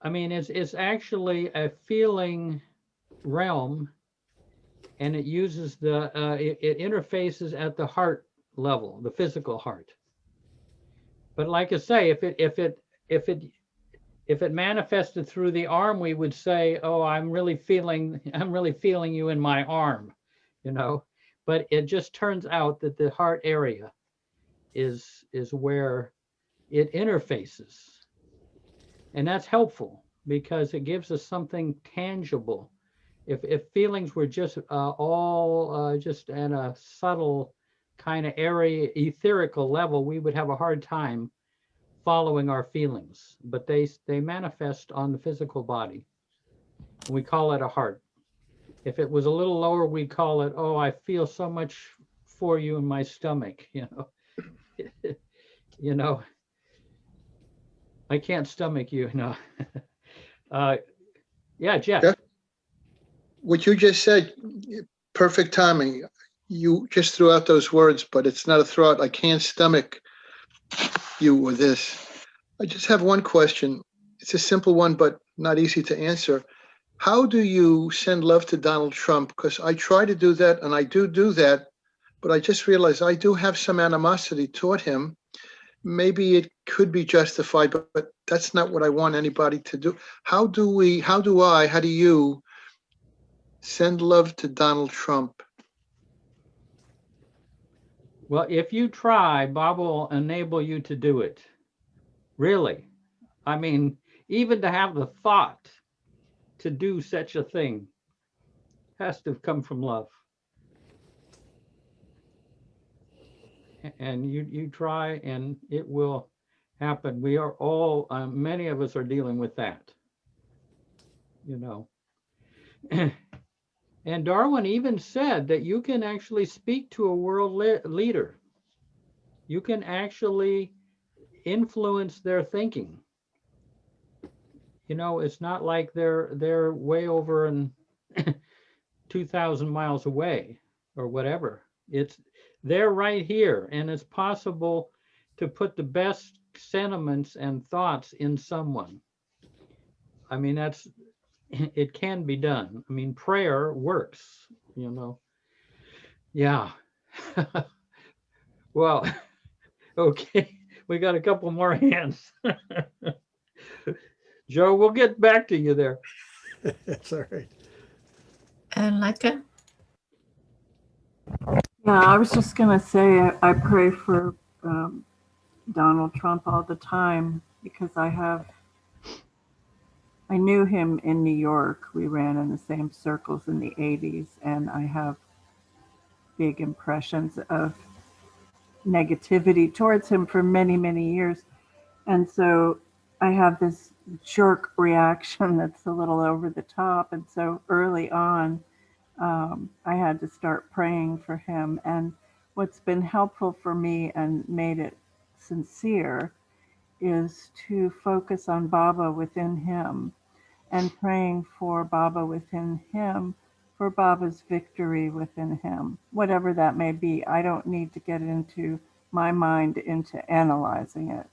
I mean, it's actually a feeling realm. And it uses it interfaces at the heart level, the physical heart. But like I say, if it manifested through the arm, we would say, "Oh, I'm really feeling you in my arm," you know. But it just turns out that the heart area is where it interfaces, and that's helpful because it gives us something tangible. If feelings were just just in a subtle kind of area, etherical level, we would have a hard time following our feelings. But they manifest on the physical body. We call it a heart. If it was a little lower, we'd call it, "Oh, I feel so much for you in my stomach." You know, you know, I can't stomach you. No. Yeah, Jeff. Jeff? What you just said, perfect timing. You just threw out those words, but it's not a throw-out. I can't stomach you with this. I just have one question. It's a simple one, but not easy to answer. How do you send love to Donald Trump? Because I try to do that, and I do that, but I just realized I do have some animosity toward him. Maybe it could be justified, but that's not what I want anybody to do. How do you send love to Donald Trump? Well, if you try, Bob will enable you to do it. Really. I mean, even to have the thought to do such a thing has to come from love. And you try and it will happen. We are all, many of us are dealing with that, you know. And Darwin even said that you can actually speak to a world leader. You can actually influence their thinking. You know, it's not like they're way over and 2,000 miles away or whatever. they're right here, and it's possible to put the best sentiments and thoughts in someone. I mean, it can be done. I mean, prayer works, you know. Yeah. Well, okay, we got a couple more hands. Joe, we'll get back to you there. That's all right. And Leica? Yeah, I was just going to say I pray for Donald Trump all the time because I knew him in New York. We ran in the same circles in the 80s, and I have big impressions of negativity towards him for many, many years. And so I have this jerk reaction that's a little over the top. And so early on, I had to start praying for him. And what's been helpful for me and made it sincere is to focus on Baba within him and praying for Baba within him, for Baba's victory within him, whatever that may be. I don't need to get into my mind into analyzing it,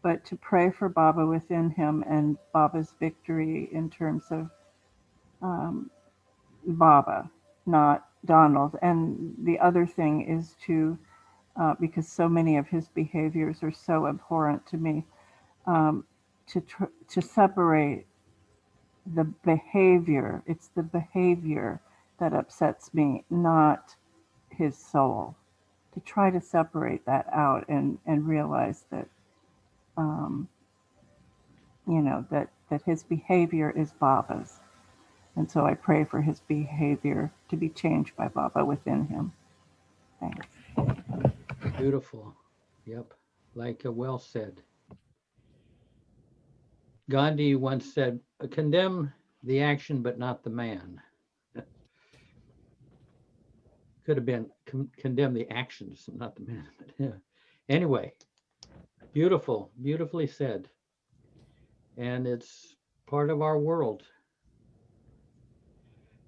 but to pray for Baba within him and Baba's victory in terms of Baba, not Donald. And the other thing is to, because so many of his behaviors are so abhorrent to me, to separate the behavior. It's the behavior that upsets me, not his soul. To try to separate that out and realize that, that his behavior is Baba's. And so I pray for his behavior to be changed by Baba within him. Thanks. Beautiful. Yep. Like well said. Gandhi once said, condemn the action, but not the man. Could have been condemn the actions, not the man. Yeah. Anyway, beautiful, beautifully said. And it's part of our world.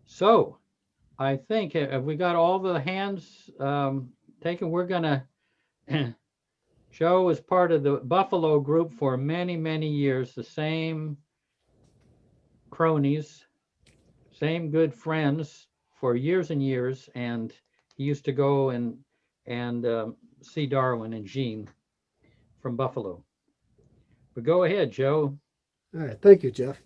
So I think, have we got all the hands taken? We're gonna, Joe was part of the Buffalo group for many, many years, the same cronies, same good friends for years and years. And he used to go and see Darwin and Jean from Buffalo. But go ahead, Joe. All right. Thank you, Jeff.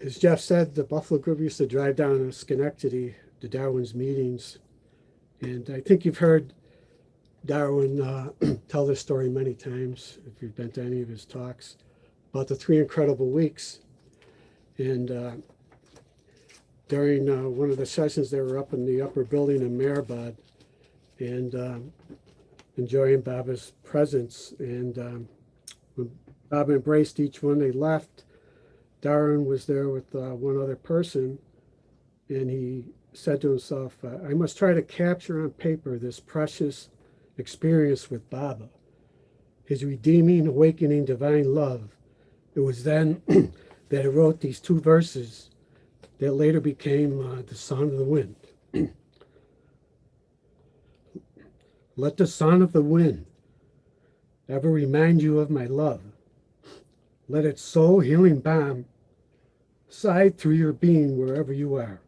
As Jeff said, the Buffalo group used to drive down to Schenectady to Darwin's meetings. And I think you've heard Darwin tell this story many times, if you've been to any of his talks, about the 3 incredible weeks. And during one of the sessions, they were up in the upper building in Mehrabad and enjoying Baba's presence. And when Baba embraced each one, they left. Darwin was there with one other person, and he said to himself, I must try to capture on paper this precious experience with Baba, his redeeming, awakening, divine love. It was then that he wrote these 2 verses that later became the Song of the Wind. Let the sound of the wind ever remind you of my love. Let its soul healing balm side through your being wherever you are.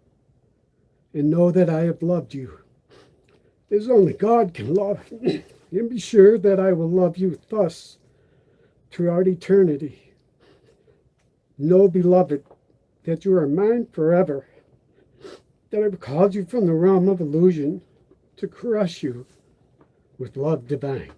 And know that I have loved you as only God can love. And be sure that I will love you thus throughout eternity. Know, beloved, that you are mine forever, that I've called you from the realm of illusion to crush you with love divine.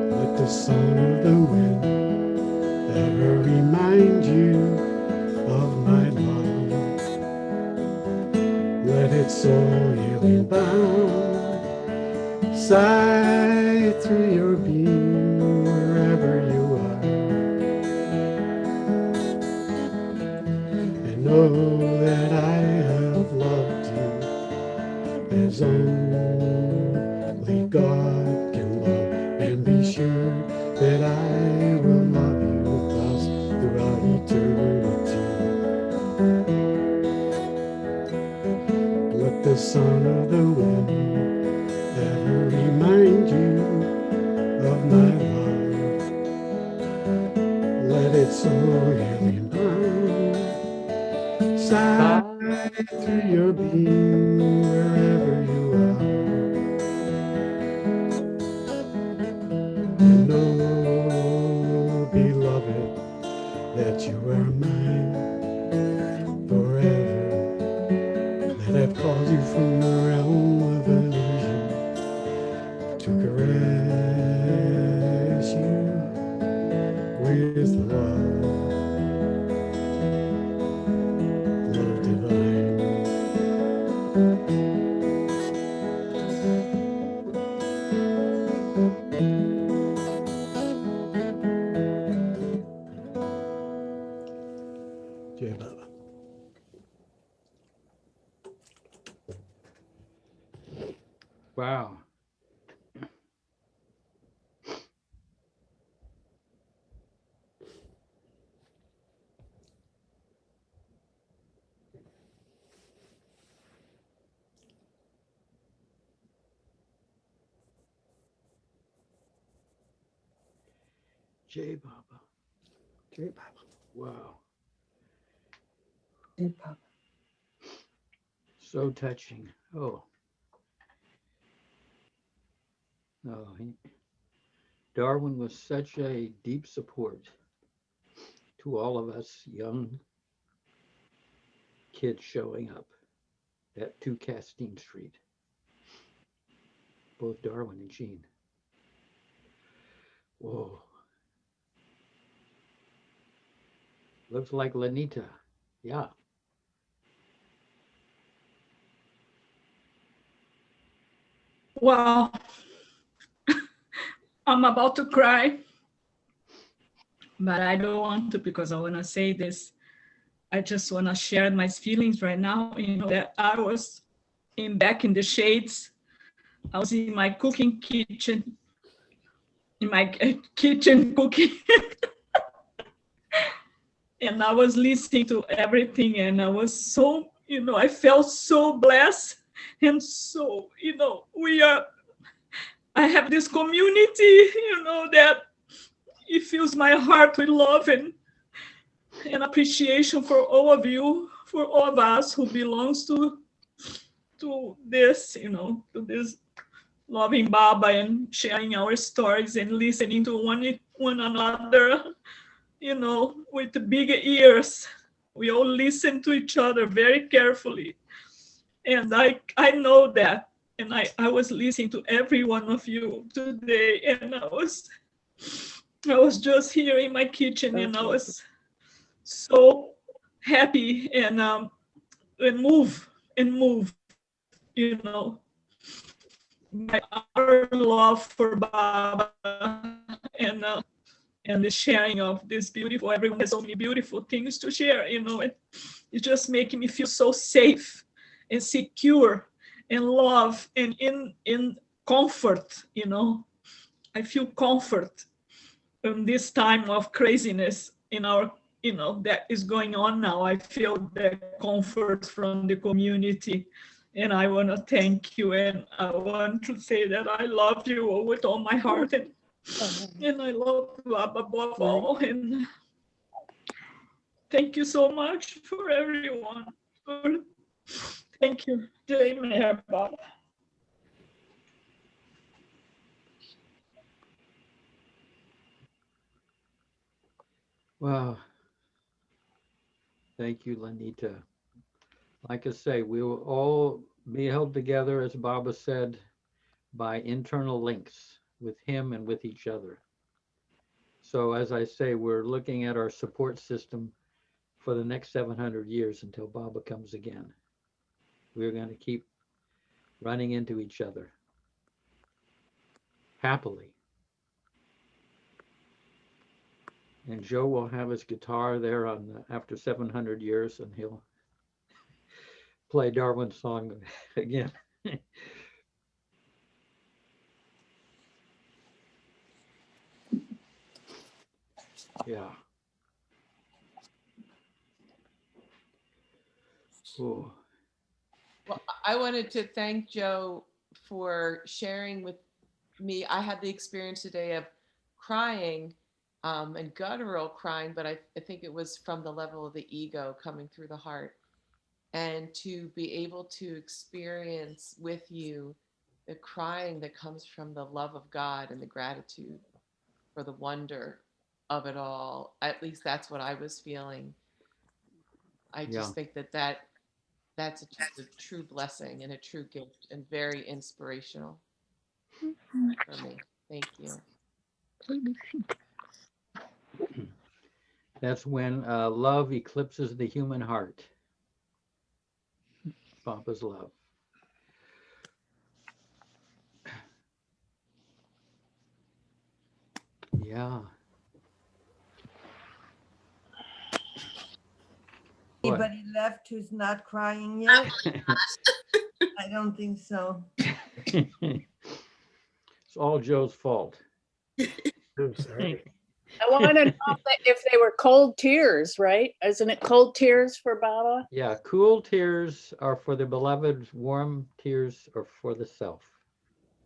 Let the sound of the wind ever remind you of my love. Let its soul healing bound sigh through your being the sound of the wind ever remind you of my love? Let it so healing bind, side through your being wherever you are. And know, beloved, that you are mine forever. Let it cause you from the realm of illusion to caress you with love, love divine. Jai Baba. Wow. Jai Baba. Jai Baba. Wow. Jai Baba. So touching. Oh. Oh, Darwin was such a deep support to all of us young kids showing up at 2 Castine Street. Both Darwin and Jean. Whoa. Looks like Lanita. Yeah. Wow. I'm about to cry, but I don't want to because I want to say this. I just want to share my feelings right now. You know, that I was back in the shades. I was in my cooking kitchen, in my kitchen cooking. And I was listening to everything, and I was so, you know, I felt so blessed. And so, you know, I have this community, you know, that it fills my heart with love and appreciation for all of you, for all of us who belongs to this, you know, to this loving Baba and sharing our stories and listening to one another, you know, with the big ears. We all listen to each other very carefully. And I know that. And I was listening to every one of you today, and I was just here in my kitchen, and I was so happy and move, you know, by our love for Baba and the sharing of this beautiful. Everyone has so many beautiful things to share, you know, and it's just making me feel so safe and secure and love and in comfort, you know. I feel comfort in this time of craziness in our, you know, that is going on now. I feel that comfort from the community. And I want to thank you. And I want to say that I love you with all my heart. And I love Baba above all. And thank you so much for everyone. Thank you. Jai Meher Baba. Wow. Thank you, Lanita. Like I say, we will all be held together, as Baba said, by internal links with him and with each other. So as I say, we're looking at our support system for the next 700 years until Baba comes again. We're going to keep running into each other happily. And Joe will have his guitar there after 700 years, and he'll play Darwin's song again. Yeah. Oh. Well, I wanted to thank Joe for sharing with me. I had the experience today of crying and guttural crying, but I think it was from the level of the ego coming through the heart. And to be able to experience with you the crying that comes from the love of God and the gratitude for the wonder of it all. At least that's what I was feeling. I just think that's just a true blessing and a true gift and very inspirational for me. Thank you. That's when love eclipses the human heart. Baba's love. Yeah. What? Anybody left who's not crying yet? I don't think so. It's all Joe's fault. I'm sorry. I want to know if they were cold tears, right? Isn't it cold tears for Baba? Yeah, cool tears are for the beloved, warm tears are for the self.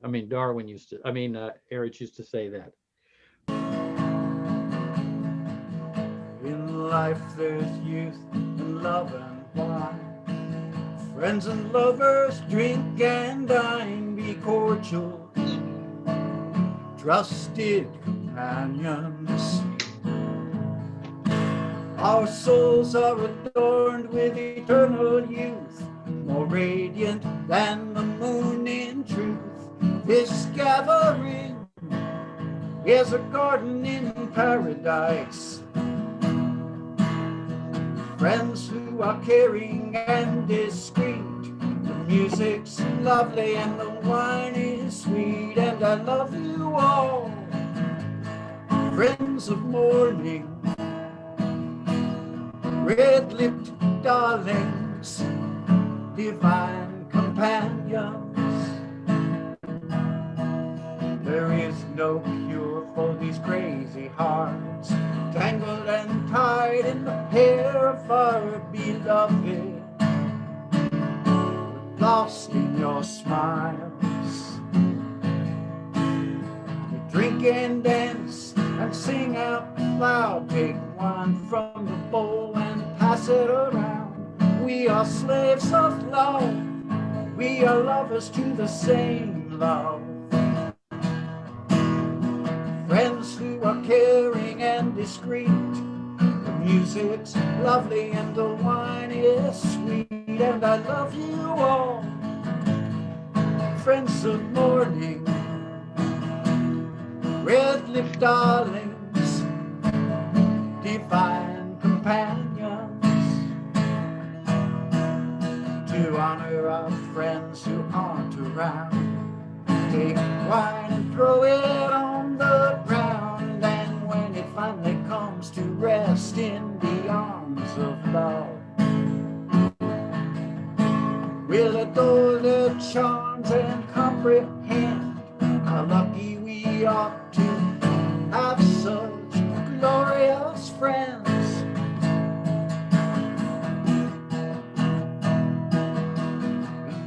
I mean, Erich used to say that. In life there's youth and love and wine. Friends and lovers drink and dine, be cordial, trusted companions. Our souls are adorned with eternal youth, more radiant than the moon in truth. This gathering is a garden in paradise. Friends who are caring and discreet. The music's lovely and the wine is sweet, and I love you all, friends of morning, red-lipped darlings, divine companions. There is no cure for these crazy hearts, tangled and tied in the hair of our beloved, lost in your smiles. We drink and dance and sing out loud, take wine from the bowl and pass it around. We are slaves of love, we are lovers to the same love. Friends who are caring and discreet. The music's lovely and the wine is sweet, and I love you all, friends of morning, red-lipped darlings, divine companions. To honor our friends who aren't around, take wine and throw it on the ground, and when it finally comes to rest in the arms of love, we'll adore their charms and comprehend how lucky we are to have such glorious friends.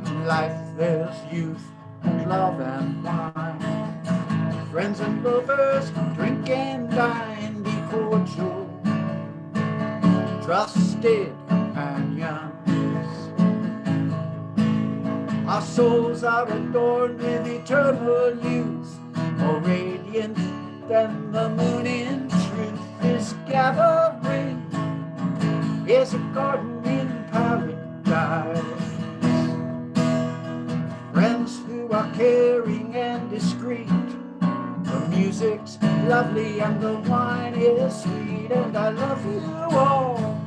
In life there's youth and love and wine. Friends and lovers drink and dine, be cordial, trusted companions. Our souls are adorned with eternal youth, more radiant than the moon in truth. This gathering is a garden in paradise. Friends who are caring and discreet. The music's lovely and the wine is sweet, and I love you all,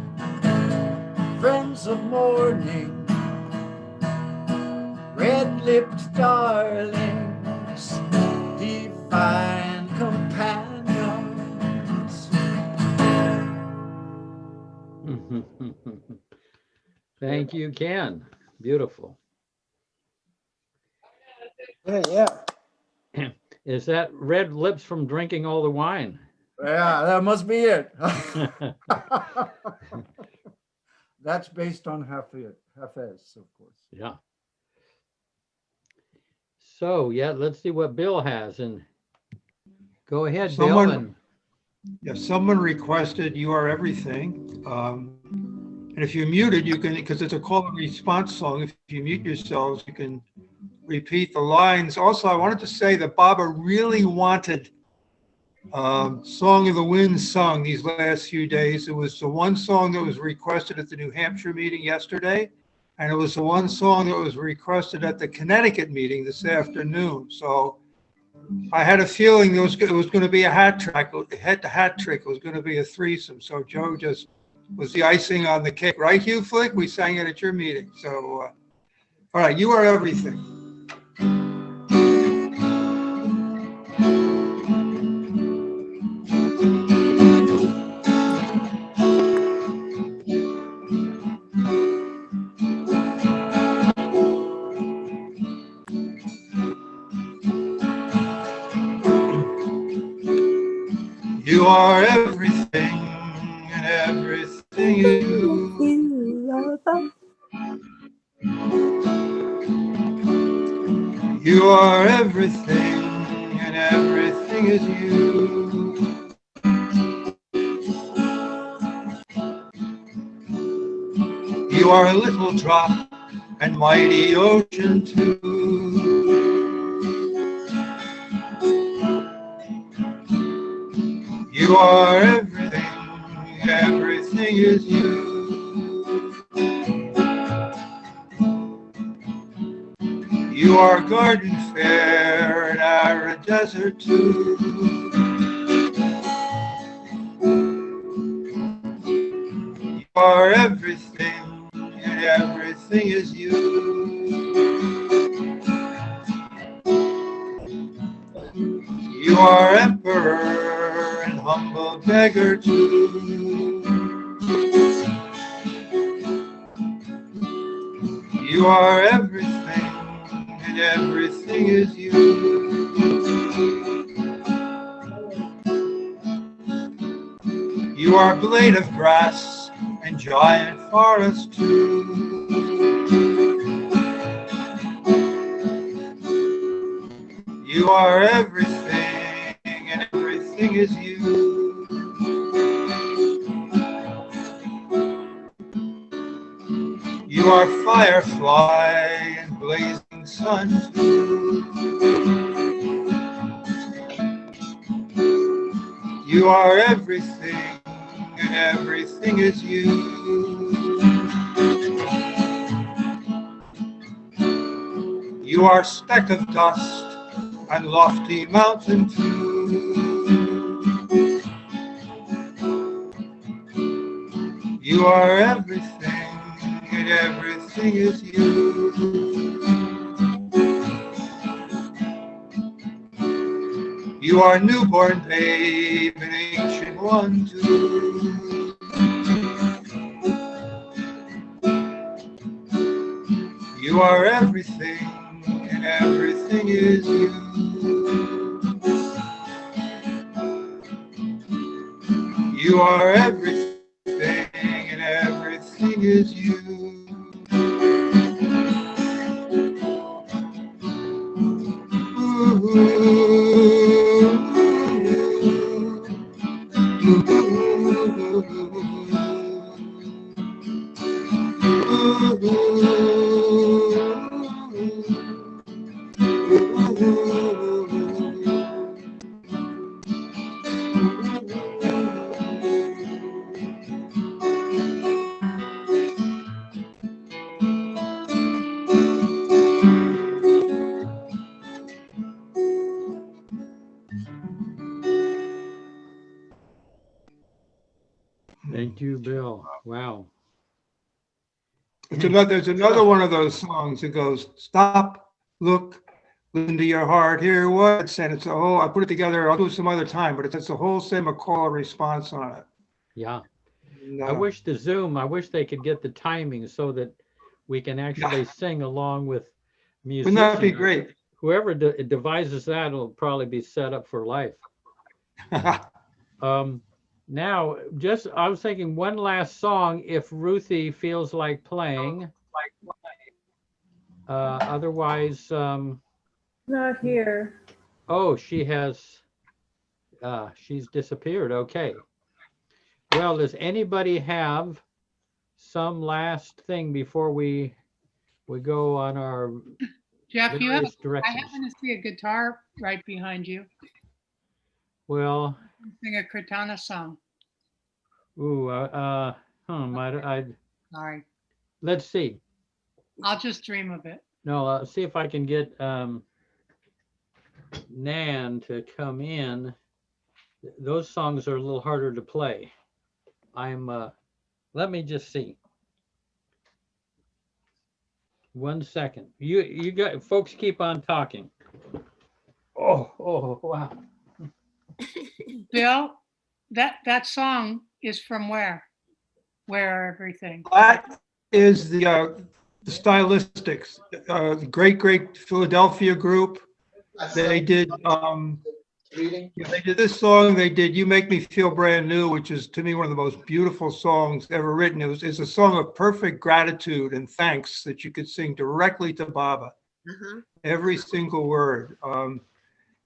friends of morning, red-lipped darlings, divine companions. Thank you, Ken. Beautiful. Yeah. Is that red lips from drinking all the wine? Yeah, that must be it. That's based on Hafez, of course. Yeah. So yeah, let's see what Bill has, and go ahead, Bill. And Someone requested "You Are Everything," and if you're muted, you can, because it's a call and response song. If you mute yourselves, you can repeat the lines. Also, I wanted to say that Baba really wanted Song of the Wind sung these last few days. It was the one song that was requested at the New Hampshire meeting yesterday, and it was the one song that was requested at the Connecticut meeting this afternoon. So I had a feeling it was going to be a hat trick. It was going to be a threesome. So Joe just was the icing on the cake, right, Hugh Flick? We sang it at your meeting. So, all right, You Are Everything. You are everything, and everything is you. You are everything, and everything is you. You are a little drop and mighty ocean too. You are everything, everything is you. You are garden fair and arid desert too. You are everything, and everything is you. You are emperor and humble beggar too. You are everything, and everything is you. You are blade of grass and giant forest too. You are everything, and everything is you. You are firefly and blazing sun too. You are everything, and everything is you. You are speck of dust and lofty mountain too. You are everything, and everything is you. You are newborn babe and ancient one too. You are everything, and everything is you. You are everything, and everything is you. Thank you, Bill. Wow. There's another one of those songs that goes, stop, look, listen to your heart, hear what's, and it's a whole, I put it together, I'll do it some other time, but it's a whole same call response on it. Yeah. No. I wish they could get the timing so that we can actually sing along with musicians. Wouldn't that be great? Whoever devises that will probably be set up for life. Now, just I was thinking one last song if Ruthie feels like playing. Otherwise, Not here. oh, she has, she's disappeared. Okay. Well, does anybody have some last thing before we go on our Jeff, you have various I directions? happen to see a guitar right behind you. Well, Sing a Kirtana song. ooh, Sorry. let's see. I'll just dream of it. No, see if I can get Nan to come in. Those songs are a little harder to play. Let me just see. 1 second. You got folks keep on talking. Oh, wow. Bill, that song is from where? Where are everything? That is the Stylistics, the great Philadelphia group. They did they did this song. They did "You Make Me Feel Brand New," which is to me one of the most beautiful songs ever written. It's a song of perfect gratitude and thanks that you could sing directly to Baba. Every single word.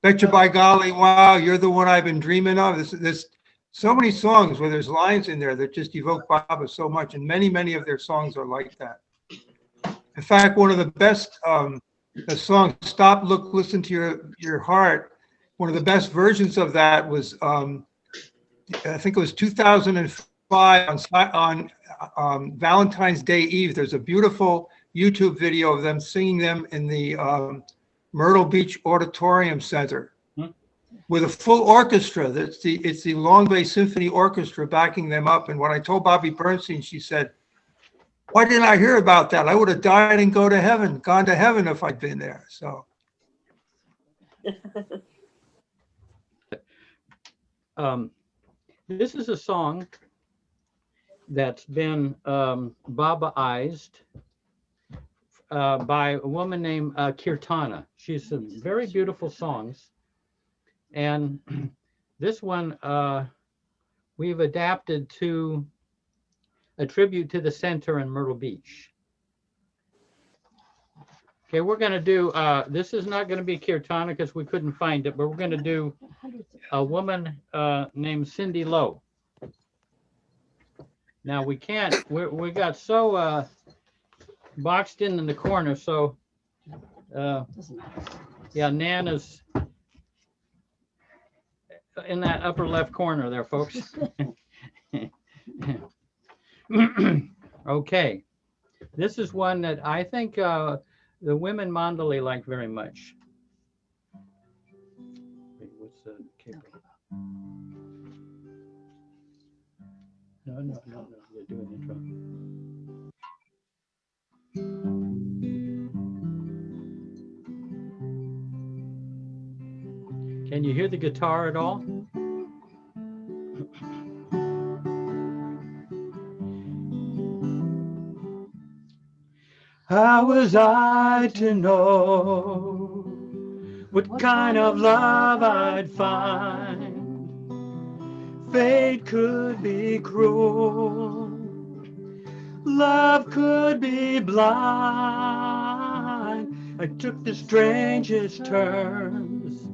Bet you by golly, wow, you're the one I've been dreaming of. There's so many songs where there's lines in there that just evoke Baba so much, and many of their songs are like that. In fact, one of the best, the song "Stop, Look, Listen to Your Heart," one of the best versions of that was, I think it was 2005 on Valentine's Day Eve. There's a beautiful YouTube video of them singing them in the Myrtle Beach Auditorium Center with a full orchestra. It's the Long Bay Symphony Orchestra backing them up. And when I told Bobby Bernstein, she said, "Why didn't I hear about that? I would have died and gone to heaven if I'd been there." So. This is a song that's been Baba-ized by a woman named Kirtana. She's some very beautiful songs. And this one we've adapted to a tribute to the center in Myrtle Beach. Okay, we're going to do, this is not going to be Kirtana because we couldn't find it, but we're going to do a woman named Cindy Lowe. Now we can't, we got so boxed in the corner, so yeah, Nan is in that upper left corner there, folks. Okay, this is one that I think the women Mandali like very much. Wait, what's the cable? No, you're doing intro. Can you hear the guitar at all? How was I to know what kind of love I'd find? Fate could be cruel, love could be blind. I took the strangest turns,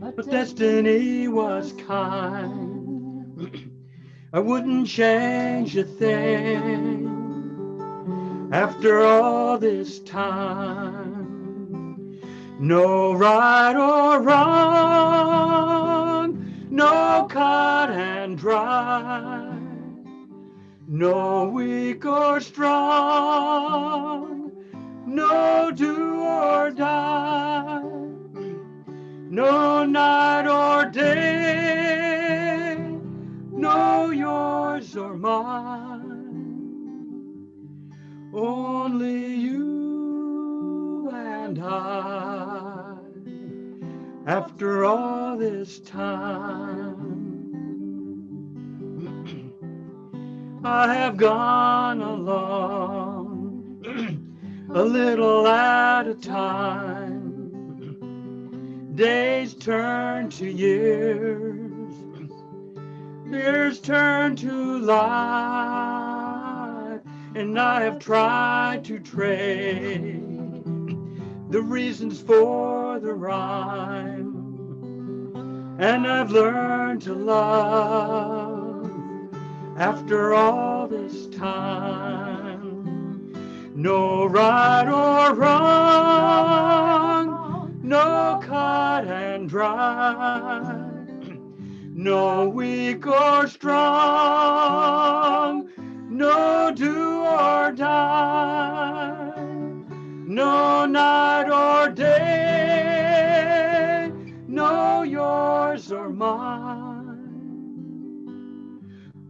but destiny was kind. I wouldn't change a thing after all this time. No right or wrong, no cut and dry, no weak or strong, no do or die, no night or day, no yours or mine. Only you and I, after all this time. I have gone along, a little at a time. Days turn to years, Tears turn to light, and I have tried to trade the reasons for the rhyme, and I've learned to love after all this time. No right or wrong, no cut and dry, no weak or strong, no do or die, no night or day, no yours or mine,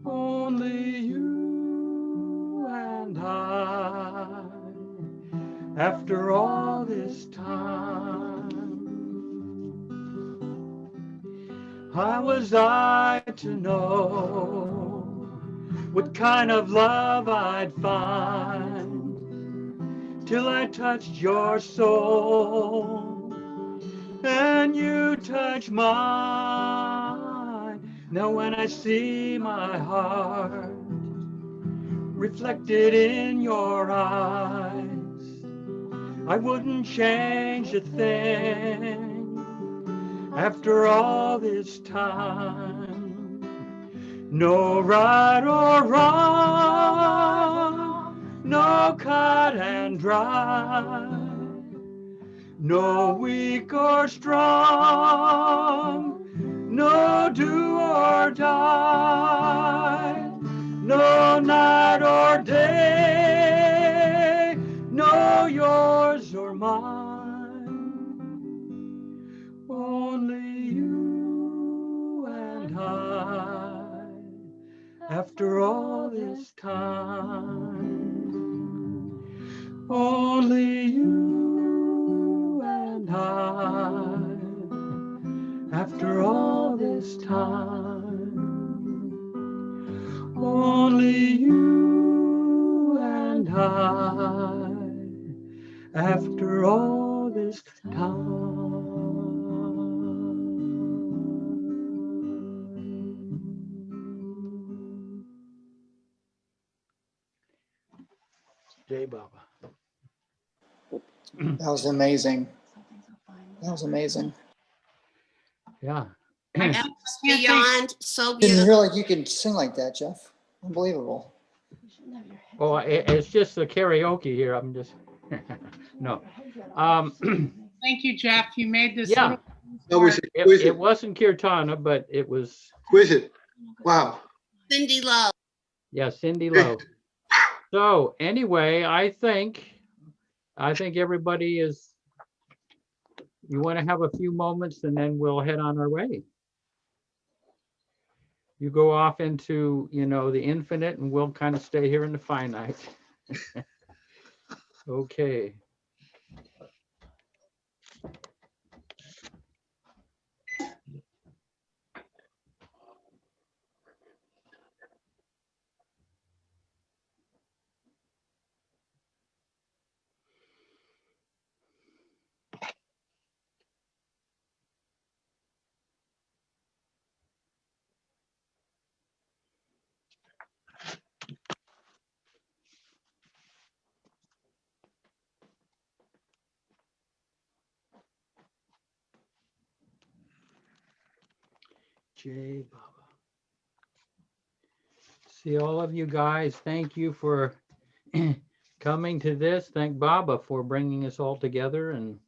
only you and I, after all this time. How was I to know what kind of love I'd find till I touched your soul and you touched mine? Now when I see my heart reflected in your eyes, I wouldn't change a thing after all this time. No right or wrong, no cut and dry, no weak or strong, no do or die, no night or day, no yours or mine, only you and I, after all this time. Only you and I, after all this time. Only you and I, after all this time. Jai Baba. That was amazing. That was amazing. Yeah. Beyond so Didn't beautiful. realize you could sing like that, Jeff. Unbelievable. Oh, it's just the karaoke here. I'm just, no. Thank you, Jeff. You made this. Yeah. little It wasn't Kirtana, but it was. Exquisite. Wow. Cindy Lowe. Yeah, Cindy Lowe. So anyway, I think everybody is, you want to have a few moments and then we'll head on our way. You go off into, the infinite and we'll kind of stay here in the finite. Okay. Jai Baba. See all of you guys. Thank you for coming to this. Thank Baba for bringing us all together. And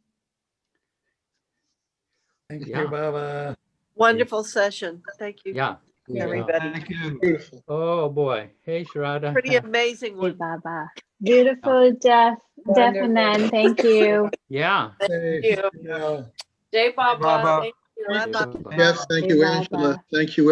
Thank yeah. you, Baba. Wonderful session. Thank you. Yeah. Everybody. Thank you. Beautiful. Oh boy. Hey, Sharada. Pretty amazing one. Baba. Beautiful, Jeff and Nan. Thank you. Yeah. Thank you. Yeah. Jai Baba. Baba. Thank you. Jai Baba. Jeff, thank you, Baba. Angela. Thank you,